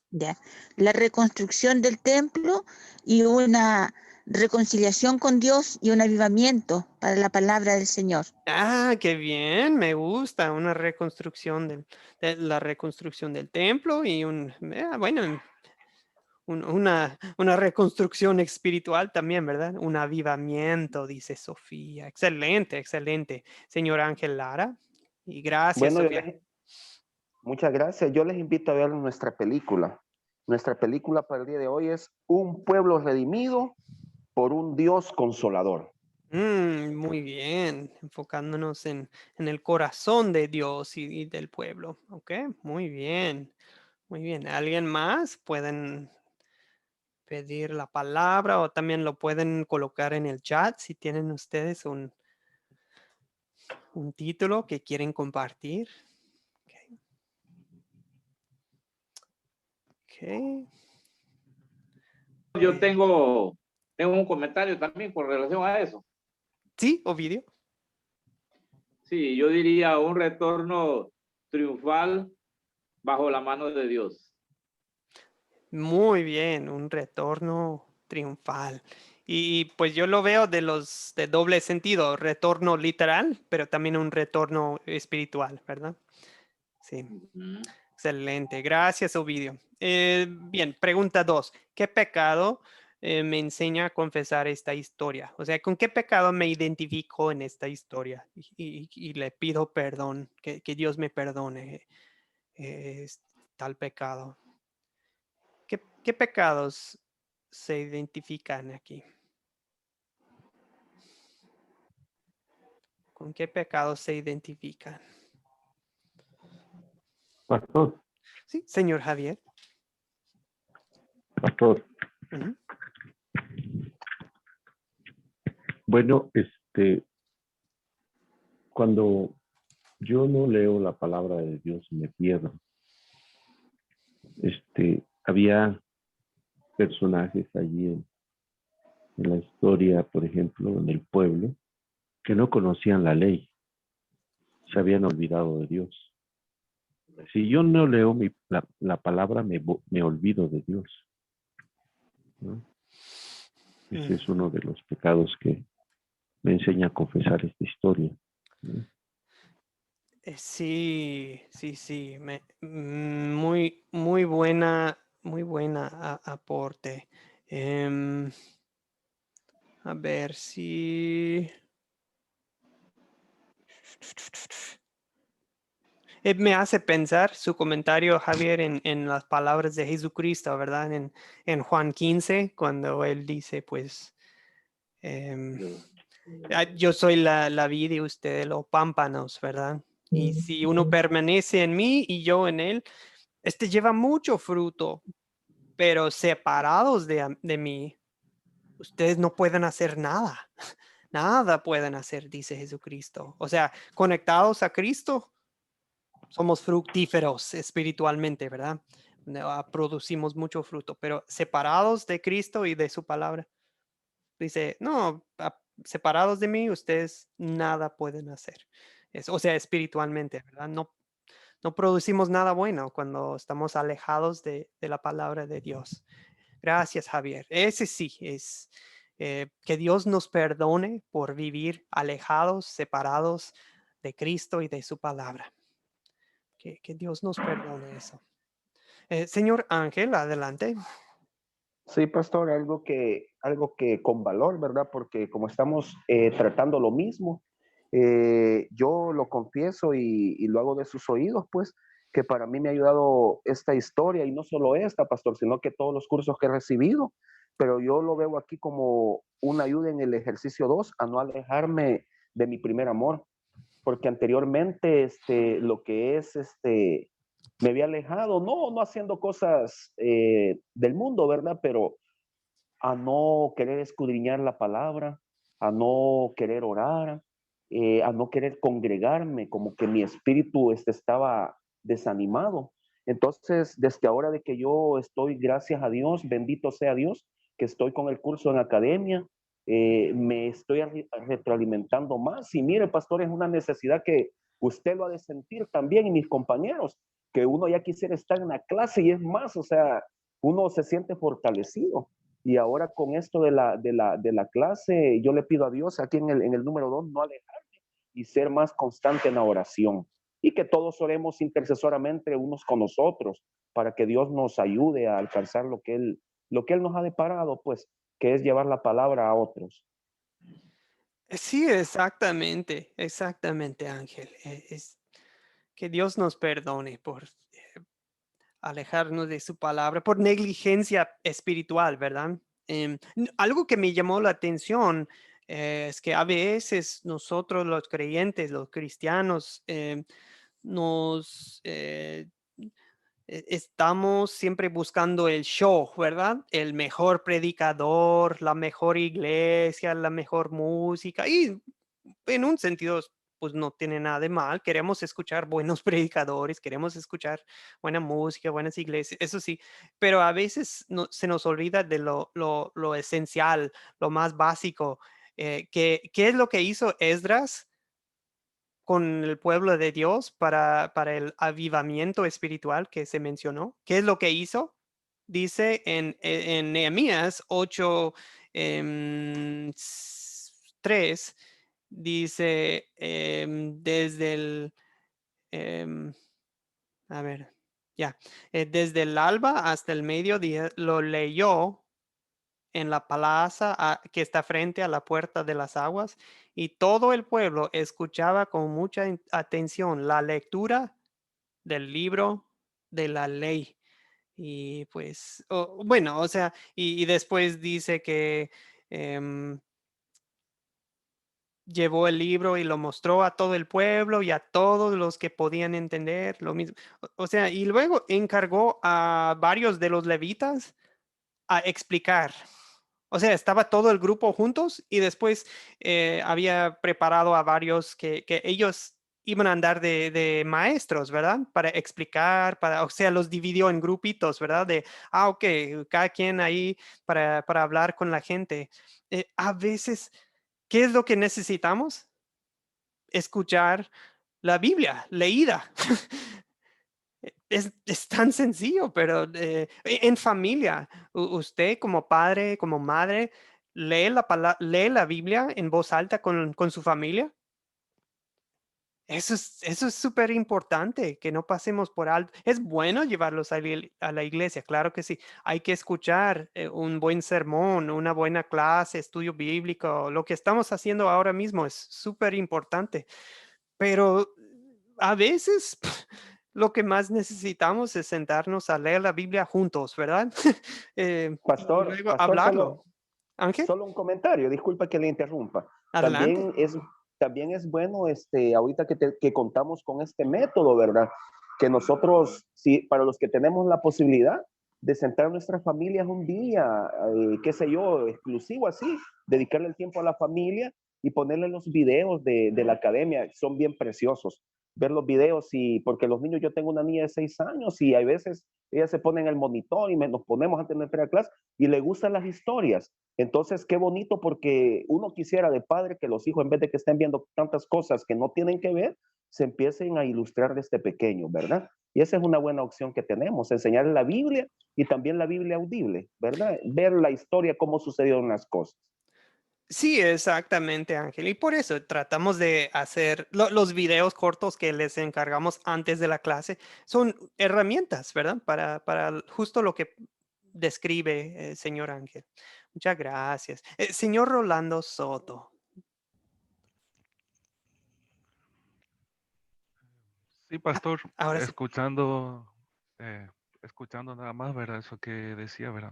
Ya. La reconstrucción del templo y una reconciliación con Dios y un avivamiento para la palabra del Señor. Ah, qué bien, me gusta una reconstrucción de la reconstrucción del templo y bueno, una reconstrucción espiritual también, ¿verdad? Un avivamiento, dice Sofía. Excelente, excelente. Señor Ángel Lara. Y gracias, Bueno, Sofía. muchas gracias. Yo les invito a ver nuestra película. Nuestra película para el día de hoy es Un pueblo redimido por un Dios consolador. Muy bien, enfocándonos en el corazón de Dios y del pueblo. Ok, muy bien, muy bien. ¿Alguien más? Pueden pedir la palabra o también lo pueden colocar en el chat si tienen ustedes un título que quieren compartir. Ok. Yo tengo un comentario también con relación a eso. Sí, Ovidio. Sí, yo diría un retorno triunfal bajo la mano de Dios. Muy bien, un retorno triunfal. Y pues yo lo veo de doble sentido, retorno literal, pero también un retorno espiritual, ¿verdad? Sí. Excelente. Gracias, Ovidio. Bien, pregunta 2. ¿Qué pecado me enseña a confesar esta historia? O sea, ¿con qué pecado me identifico en esta historia? Y le pido perdón, que Dios me perdone tal pecado. ¿Qué pecados se identifican aquí? ¿Con qué pecados se identifican? Pastor, Sí, señor Javier. pastor. Ujú. Bueno, cuando yo no leo la palabra de Dios me pierdo. Había personajes allí en la historia, por ejemplo, en el pueblo, que no conocían la ley, se habían olvidado de Dios. Si yo no leo la palabra, me olvido de Dios, ¿no? Ese es uno de los pecados que me enseña a confesar esta historia, ¿no? Sí. Muy buena aporte. A ver si... me hace pensar su comentario, Javier, en las palabras de Jesucristo, ¿verdad? En Juan 15, cuando él dice, pues, yo soy la vid y ustedes los pámpanos, ¿verdad? Y si uno permanece en mí y yo en él, este lleva mucho fruto, pero separados de mí, ustedes no pueden hacer nada. Nada pueden hacer, dice Jesucristo. O sea, conectados a Cristo, somos fructíferos espiritualmente, ¿verdad? Producimos mucho fruto, pero separados de Cristo y de su palabra, dice, no, separados de mí, ustedes nada pueden hacer. O sea, espiritualmente, ¿verdad? No producimos nada bueno cuando estamos alejados de la palabra de Dios. Gracias, Javier. Ese sí es que Dios nos perdone por vivir alejados, separados de Cristo y de su palabra. Que Dios nos perdone eso. Señor Ángel, adelante. Sí, pastor, algo que con valor, ¿verdad? Porque como estamos tratando lo mismo, yo lo confieso y lo hago de sus oídos, pues, que para mí me ha ayudado esta historia, y no solo esta, pastor, sino que todos los cursos que he recibido, pero yo lo veo aquí como una ayuda en el ejercicio 2, a no alejarme de mi primer amor, porque anteriormente, lo que es, me había alejado, no haciendo cosas del mundo, ¿verdad? Pero a no querer escudriñar la palabra, a no querer orar, a no querer congregarme, como que mi espíritu estaba desanimado. Entonces, desde ahora de que yo estoy, gracias a Dios, bendito sea Dios, que estoy con el curso en academia, me estoy retroalimentando más. Y mire, pastor, es una necesidad que usted lo ha de sentir también, y mis compañeros, que uno ya quisiera estar en la clase, y es más, o sea, uno se siente fortalecido. Y ahora con esto de la clase, yo le pido a Dios aquí en el número 2, no alejarme y ser más constante en la oración. Y que todos oremos intercesoramente unos con los otros para que Dios nos ayude a alcanzar lo que Él nos ha deparado, pues, que es llevar la palabra a otros. Sí, exactamente, Ángel. Es que Dios nos perdone por alejarnos de su palabra, por negligencia espiritual, ¿verdad? Algo que me llamó la atención es que a veces nosotros los creyentes, los cristianos, nos estamos siempre buscando el show, ¿verdad? El mejor predicador, la mejor iglesia, la mejor música. Y en un sentido, pues no tiene nada de mal. Queremos escuchar buenos predicadores, queremos escuchar buena música, buenas iglesias, eso sí. Pero a veces se nos olvida de lo esencial, lo más básico. ¿Qué es lo que hizo Esdras con el pueblo de Dios para el avivamiento espiritual que se mencionó? ¿Qué es lo que hizo? Dice en Nehemías 8, 3, dice desde el, em, a ver, ya, desde el alba hasta el mediodía lo leyó en la plaza que está frente a la puerta de las aguas, y todo el pueblo escuchaba con mucha atención la lectura del libro de la ley. Y pues, bueno, o sea, y después dice que llevó el libro y lo mostró a todo el pueblo y a todos los que podían entender lo mismo. O sea, y luego encargó a varios de los levitas a explicar. O sea, estaba todo el grupo juntos, y después había preparado a varios que ellos iban a andar de maestros, ¿verdad? Para explicar, o sea, los dividió en grupitos, ¿verdad? Ok, cada quien ahí para hablar con la gente. A veces, ¿qué es lo que necesitamos? Escuchar la Biblia leída. Es tan sencillo, pero en familia, usted como padre, como madre, lee la Biblia en voz alta con su familia. Eso es súper importante, que no pasemos por alto. Es bueno llevarlos a la iglesia, claro que sí. Hay que escuchar un buen sermón, una buena clase, estudio bíblico. Lo que estamos haciendo ahora mismo es súper importante. Pero a veces lo que más necesitamos es sentarnos a leer la Biblia juntos, ¿verdad? Y Pastor, luego hablarlo. Ángel, solo un comentario, disculpa que le interrumpa. adelante. También es bueno, ahorita que contamos con este método, ¿verdad? que nosotros, si, para los que tenemos la posibilidad de sentar nuestras familias un día, qué sé yo, exclusivo así, dedicarle el tiempo a la familia y ponerle los videos de la academia, son bien preciosos. Ver los videos y porque los niños, yo tengo una niña de 6 años y hay veces ella se pone en el monitor y nos ponemos antes de entrar a clase y le gustan las historias. Entonces, qué bonito porque uno quisiera de padre que los hijos, en vez de que estén viendo tantas cosas que no tienen que ver, se empiecen a ilustrar desde pequeño, ¿verdad? Y esa es una buena opción que tenemos, enseñar la Biblia y también la Biblia audible, ¿verdad? Ver la historia, cómo sucedieron las cosas. Sí, exactamente, Ángel. Y por eso tratamos de hacer los videos cortos que les encargamos antes de la clase. Son herramientas, ¿verdad? Para justo lo que describe el señor Ángel. Muchas gracias. Señor Rolando Soto. Sí, pastor, Ahora sí. eh, escuchando nada más, ¿verdad? Eso que decía, ¿verdad?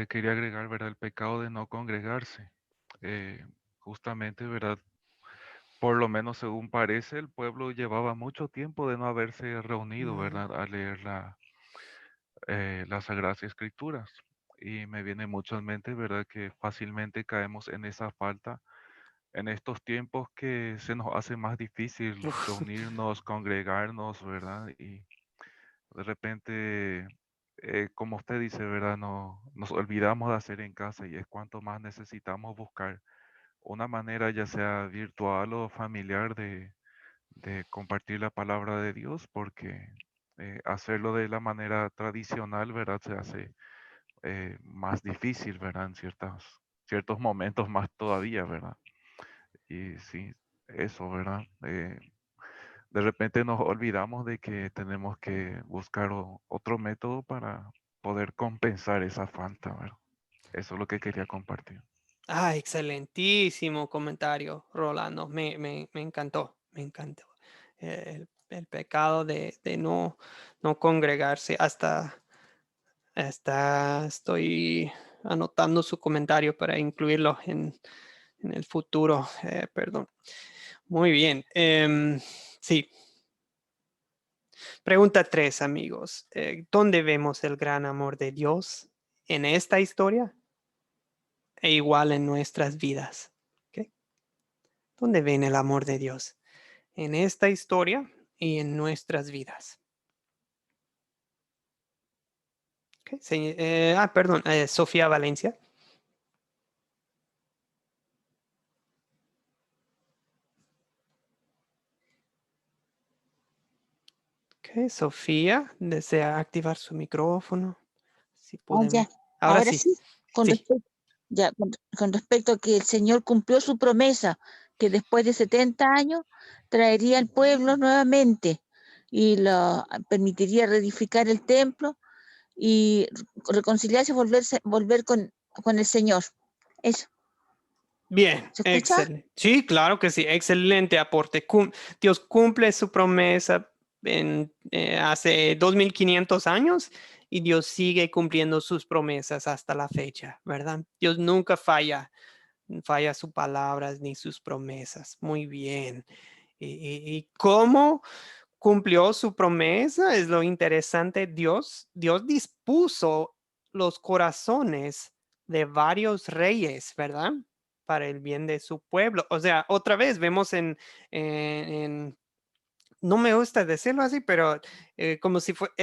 Quería agregar, ¿verdad? El pecado de no congregarse. Justamente, ¿verdad? Por lo menos según parece, el pueblo llevaba mucho tiempo de no haberse reunido, ¿verdad? A leer las Sagradas Escrituras. Y me viene mucho en mente, ¿verdad? Que fácilmente caemos en esa falta en estos tiempos que se nos hace más difícil reunirnos, congregarnos, ¿verdad? Y de repente, como usted dice, ¿verdad? No, nos olvidamos de hacer en casa y es cuanto más necesitamos buscar una manera, ya sea virtual o familiar, de compartir la palabra de Dios, porque hacerlo de la manera tradicional, ¿verdad? Se hace más difícil, ¿verdad? En ciertos momentos más todavía, ¿verdad? Y sí, eso, ¿verdad? De repente nos olvidamos de que tenemos que buscar otro método para poder compensar esa falta, ¿verdad? Eso es lo que quería compartir. Ah, excelentísimo comentario, Rolando. Me encantó, me encantó. El pecado de no congregarse. Hasta estoy anotando su comentario para incluirlo en el futuro. Perdón. Muy bien. Sí. Pregunta 3, amigos. ¿Dónde vemos el gran amor de Dios en esta historia e igual en nuestras vidas? ¿Ok? ¿Dónde ven el amor de Dios? En esta historia y en nuestras vidas. ¿Ok? Perdón, Sofía Valencia. Ok, Sofía, desea activar su micrófono. Si pueden. Ya. Ahora Ahora sí. sí, Sí. con respecto a que el Señor cumplió su promesa, que después de 70 años traería al pueblo nuevamente y lo permitiría reedificar el templo y reconciliarse, volver con el Señor. Eso. Bien, ¿Se escucha? excelente. Sí, claro que sí, excelente aporte. Dios cumple su promesa hace 2500 años y Dios sigue cumpliendo sus promesas hasta la fecha, ¿verdad? Dios nunca falla sus palabras ni sus promesas. Muy bien. ¿Y cómo cumplió su promesa? Es lo interesante. Dios dispuso los corazones de varios reyes, ¿verdad? Para el bien de su pueblo. O sea, otra vez vemos no me gusta decirlo así, pero como si fuera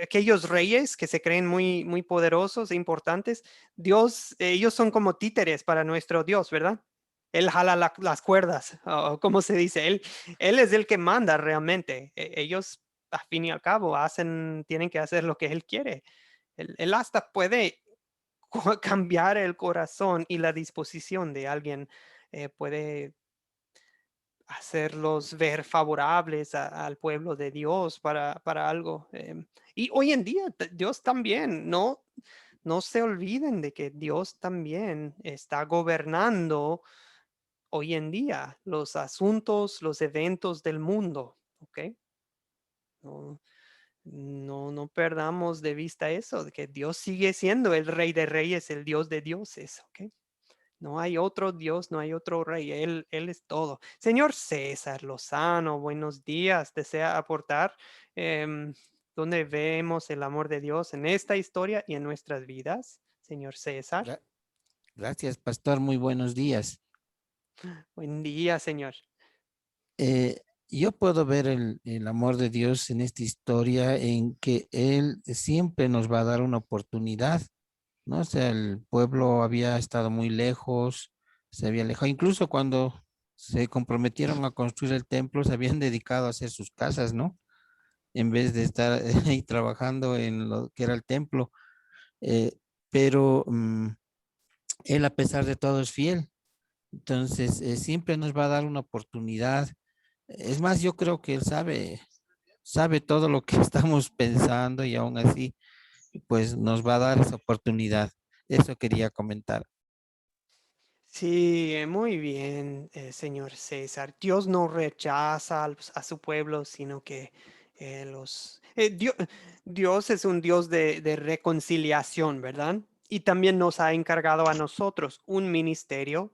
aquellos reyes que se creen muy, muy poderosos e importantes. Dios, ellos son como títeres para nuestro Dios, ¿verdad? Él jala las cuerdas, o como se dice, él es el que manda realmente. Ellos, a fin y al cabo, tienen que hacer lo que él quiere. Él hasta puede cambiar el corazón y la disposición de alguien, puede hacerlos ver favorables al pueblo de Dios para algo. Y hoy en día Dios también, no se olviden de que Dios también está gobernando hoy en día los asuntos, los eventos del mundo, ¿ok? No, no perdamos de vista eso, de que Dios sigue siendo el Rey de Reyes, el Dios de dioses, ¿ok? No hay otro Dios, no hay otro rey. Él es todo. Señor César Lozano, buenos días. ¿Desea aportar dónde vemos el amor de Dios en esta historia y en nuestras vidas? Señor César. Gracias, pastor. Muy buenos días. Buen día, señor. Yo puedo ver el amor de Dios en esta historia en que Él siempre nos va a dar una oportunidad, ¿no? O sea, el pueblo había estado muy lejos, se había alejado, incluso cuando se comprometieron a construir el templo, se habían dedicado a hacer sus casas, ¿no? En vez de estar ahí trabajando en lo que era el templo. Eh, pero Él, a pesar de todo, es fiel. Entonces, siempre nos va a dar una oportunidad. Es más, yo creo que Él sabe todo lo que estamos pensando y aún así, pues nos va a dar esa oportunidad. Eso quería comentar. Sí, muy bien, señor César. Dios no rechaza a su pueblo, sino que Dios es un Dios de reconciliación, ¿verdad? Y también nos ha encargado a nosotros un ministerio,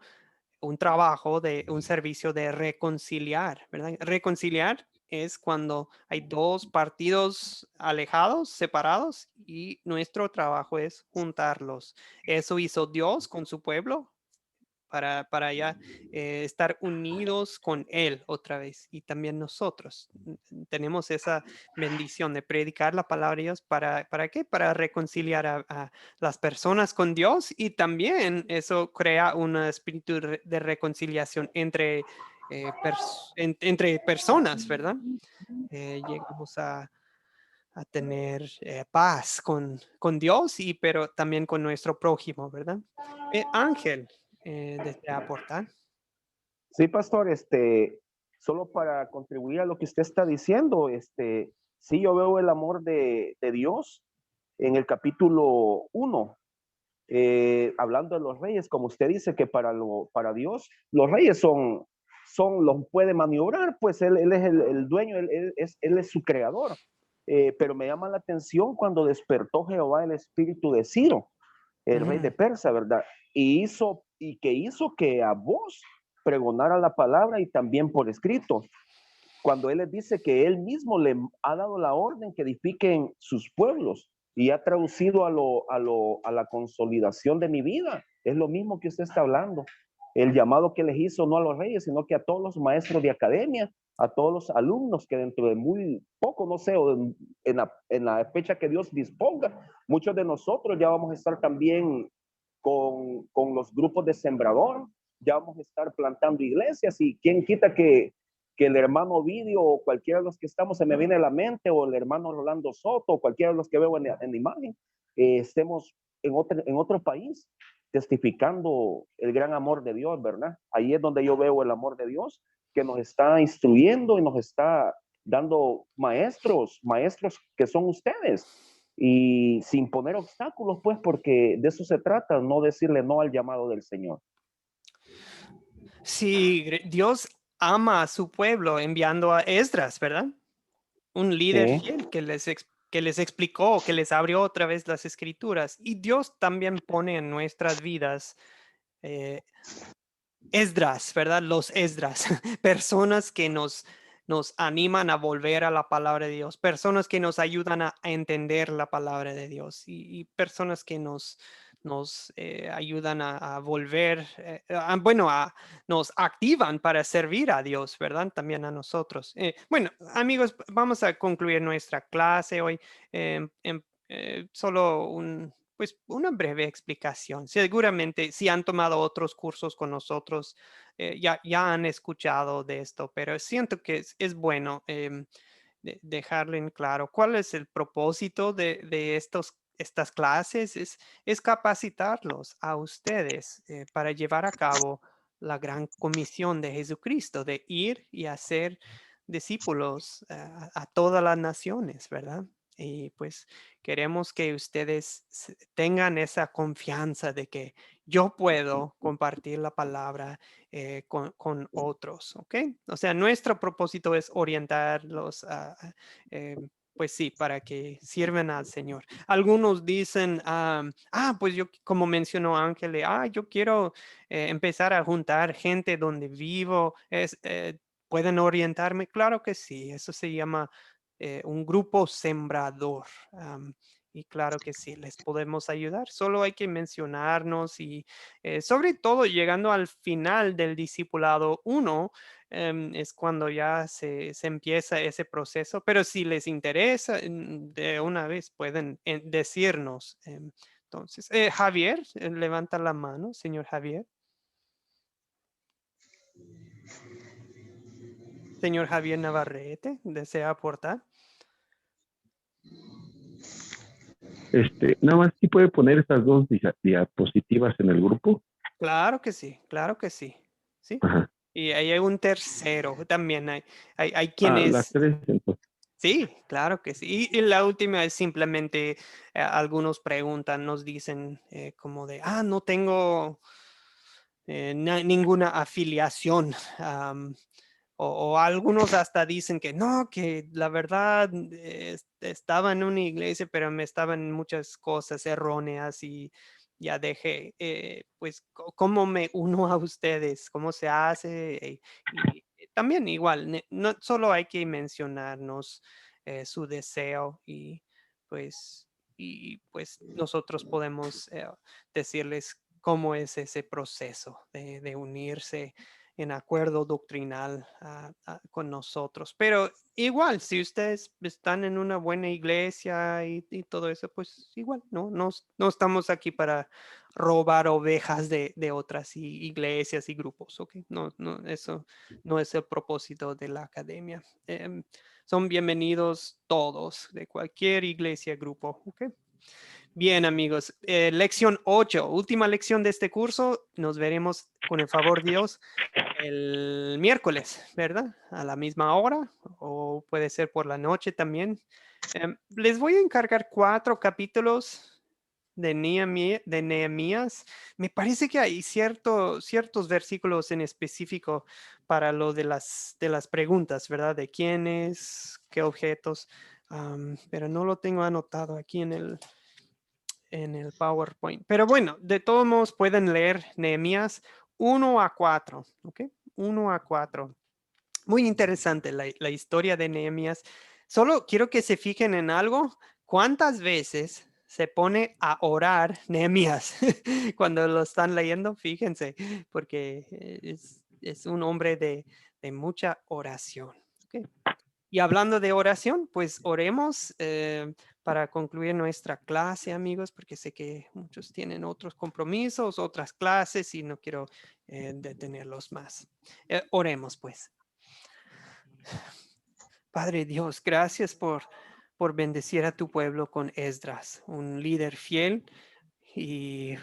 un trabajo, un servicio de reconciliar, ¿verdad? Reconciliar es cuando hay dos partidos alejados, separados, y nuestro trabajo es juntarlos. Eso hizo Dios con su pueblo para ya estar unidos con Él otra vez. Y también nosotros tenemos esa bendición de predicar la palabra de Dios. ¿Para qué? Para reconciliar a las personas con Dios, y también eso crea un espíritu de reconciliación entre personas, ¿verdad? Llegamos a tener paz con Dios, pero también con nuestro prójimo, ¿verdad? Ángel, ¿desea aportar? Sí, pastor, solo para contribuir a lo que usted está diciendo, sí, yo veo el amor de Dios en el capítulo 1, hablando de los reyes, como usted dice que para Dios, los reyes los puede maniobrar, pues él es el dueño, él es su creador. Pero me llama la atención cuando despertó Jehová el espíritu de Ciro, el rey de Persia, ¿verdad? Y que hizo que a vos pregonara la palabra y también por escrito. Cuando él les dice que él mismo le ha dado la orden que edifiquen sus pueblos y ha traducido a la consolidación de mi vida. Es lo mismo que usted está hablando. El llamado que les hizo no a los reyes, sino que a todos los maestros de academia, a todos los alumnos que dentro de muy poco, no sé, o en la fecha que Dios disponga, muchos de nosotros ya vamos a estar también con los grupos de sembrador, ya vamos a estar plantando iglesias, y quién quita que el hermano Ovidio o cualquiera de los que estamos, se me viene a la mente, o el hermano Rolando Soto, o cualquiera de los que veo en la imagen, estemos en otro país testificando el gran amor de Dios, ¿verdad? Ahí es donde yo veo el amor de Dios, que nos está instruyendo y nos está dando maestros que son ustedes, y sin poner obstáculos, pues, porque de eso se trata, no decirle no al llamado del Señor. Sí, Dios ama a su pueblo enviando a Esdras, ¿verdad? Un líder fiel que les explicó, que les abrió otra vez las escrituras. Y Dios también pone en nuestras vidas Esdras, ¿verdad? Los Esdras, personas que nos animan a volver a la palabra de Dios, personas que nos ayudan a entender la palabra de Dios, y personas que nos ayudan a volver, nos activan para servir a Dios, ¿verdad? También a nosotros. Bueno, amigos, vamos a concluir nuestra clase hoy. Solo una breve explicación. Seguramente si han tomado otros cursos con nosotros, ya han escuchado de esto, pero siento que es bueno dejarle en claro cuál es el propósito de estas clases. Es capacitarlos a ustedes para llevar a cabo la gran comisión de Jesucristo, de ir y hacer discípulos a todas las naciones, ¿verdad? Y pues queremos que ustedes tengan esa confianza de que yo puedo compartir la palabra con otros, ¿ok? O sea, nuestro propósito es orientarlos pues sí, para que sirvan al Señor. Algunos dicen, pues yo, como mencionó Ángel, yo quiero empezar a juntar gente donde vivo. ¿Pueden orientarme? Claro que sí, eso se llama un grupo sembrador. Y claro que sí, les podemos ayudar. Solo hay que mencionarnos y sobre todo llegando al final del discipulado 1, es cuando ya se empieza ese proceso. Pero si les interesa, de una vez pueden decirnos. Entonces, Javier, levanta la mano, señor Javier. Señor Javier Navarrete, ¿desea aportar? Nada más si puede poner estas dos diapositivas en el grupo. Claro que sí, claro que sí. Sí. Ajá. Y ahí hay un tercero también. Hay quienes... Las tres entonces. Sí, claro que sí. Y la última es simplemente, algunos preguntan, nos dicen como de, no tengo ninguna afiliación. O algunos hasta dicen que no, que la verdad estaba en una iglesia, pero me estaban muchas cosas erróneas y ya dejé, pues, ¿cómo me uno a ustedes? ¿Cómo se hace? Y también igual, no solo hay que mencionarnos su deseo y pues nosotros podemos decirles cómo es ese proceso de unirse en acuerdo doctrinal con nosotros. Pero igual, si ustedes están en una buena iglesia y todo eso, pues igual, no estamos aquí para robar ovejas de otras iglesias y grupos, ¿ok? No, eso no es el propósito de la academia. Son bienvenidos todos de cualquier iglesia, grupo, ¿ok? Bien, amigos, lección 8, última lección de este curso. Nos veremos con el favor de Dios el miércoles, ¿verdad? A la misma hora o puede ser por la noche también. Les voy a encargar 4 capítulos de Nehemías. Me parece que hay ciertos versículos en específico para lo de las preguntas, ¿verdad? De quiénes, qué objetos, pero no lo tengo anotado aquí en el PowerPoint. Pero bueno, de todos modos pueden leer Nehemías 1 a 4, ¿ok? 1 a 4. Muy interesante la historia de Nehemías. Solo quiero que se fijen en algo. ¿Cuántas veces se pone a orar Nehemías cuando lo están leyendo? Fíjense, porque es un hombre de mucha oración. ¿Okay? Y hablando de oración, pues oremos para concluir nuestra clase, amigos, porque sé que muchos tienen otros compromisos, otras clases y no quiero detenerlos más. Oremos, pues. Padre Dios, gracias por bendecir a tu pueblo con Esdras, un líder fiel y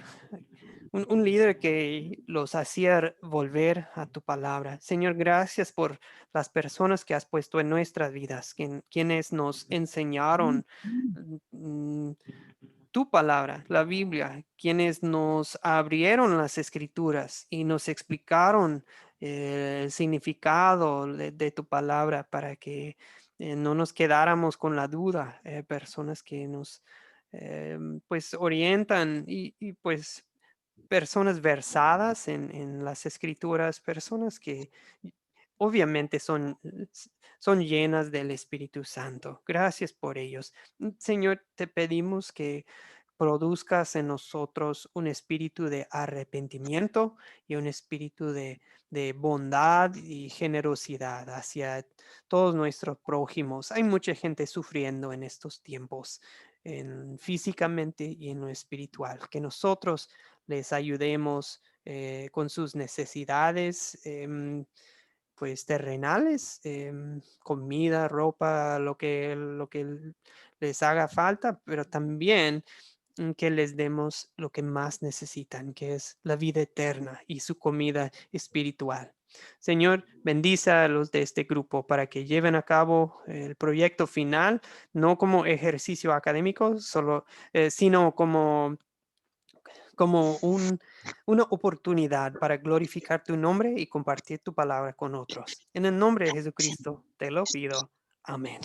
un líder que los hacía volver a tu palabra. Señor, gracias por las personas que has puesto en nuestras vidas, quienes nos enseñaron tu palabra, la Biblia, quienes nos abrieron las escrituras y nos explicaron el significado de tu palabra para que no nos quedáramos con la duda, personas que nos pues orientan y pues personas versadas en las escrituras, personas que obviamente son llenas del Espíritu Santo. Gracias por ellos. Señor, te pedimos que produzcas en nosotros un espíritu de arrepentimiento y un espíritu de bondad y generosidad hacia todos nuestros prójimos. Hay mucha gente sufriendo en estos tiempos, físicamente y en lo espiritual. Que nosotros les ayudemos con sus necesidades, pues terrenales, comida, ropa, lo que les haga falta, pero también que les demos lo que más necesitan, que es la vida eterna y su comida espiritual. Señor, bendice a los de este grupo para que lleven a cabo el proyecto final, no como ejercicio académico, sino como una oportunidad para glorificar tu nombre y compartir tu palabra con otros. En el nombre de Jesucristo te lo pido. Amén.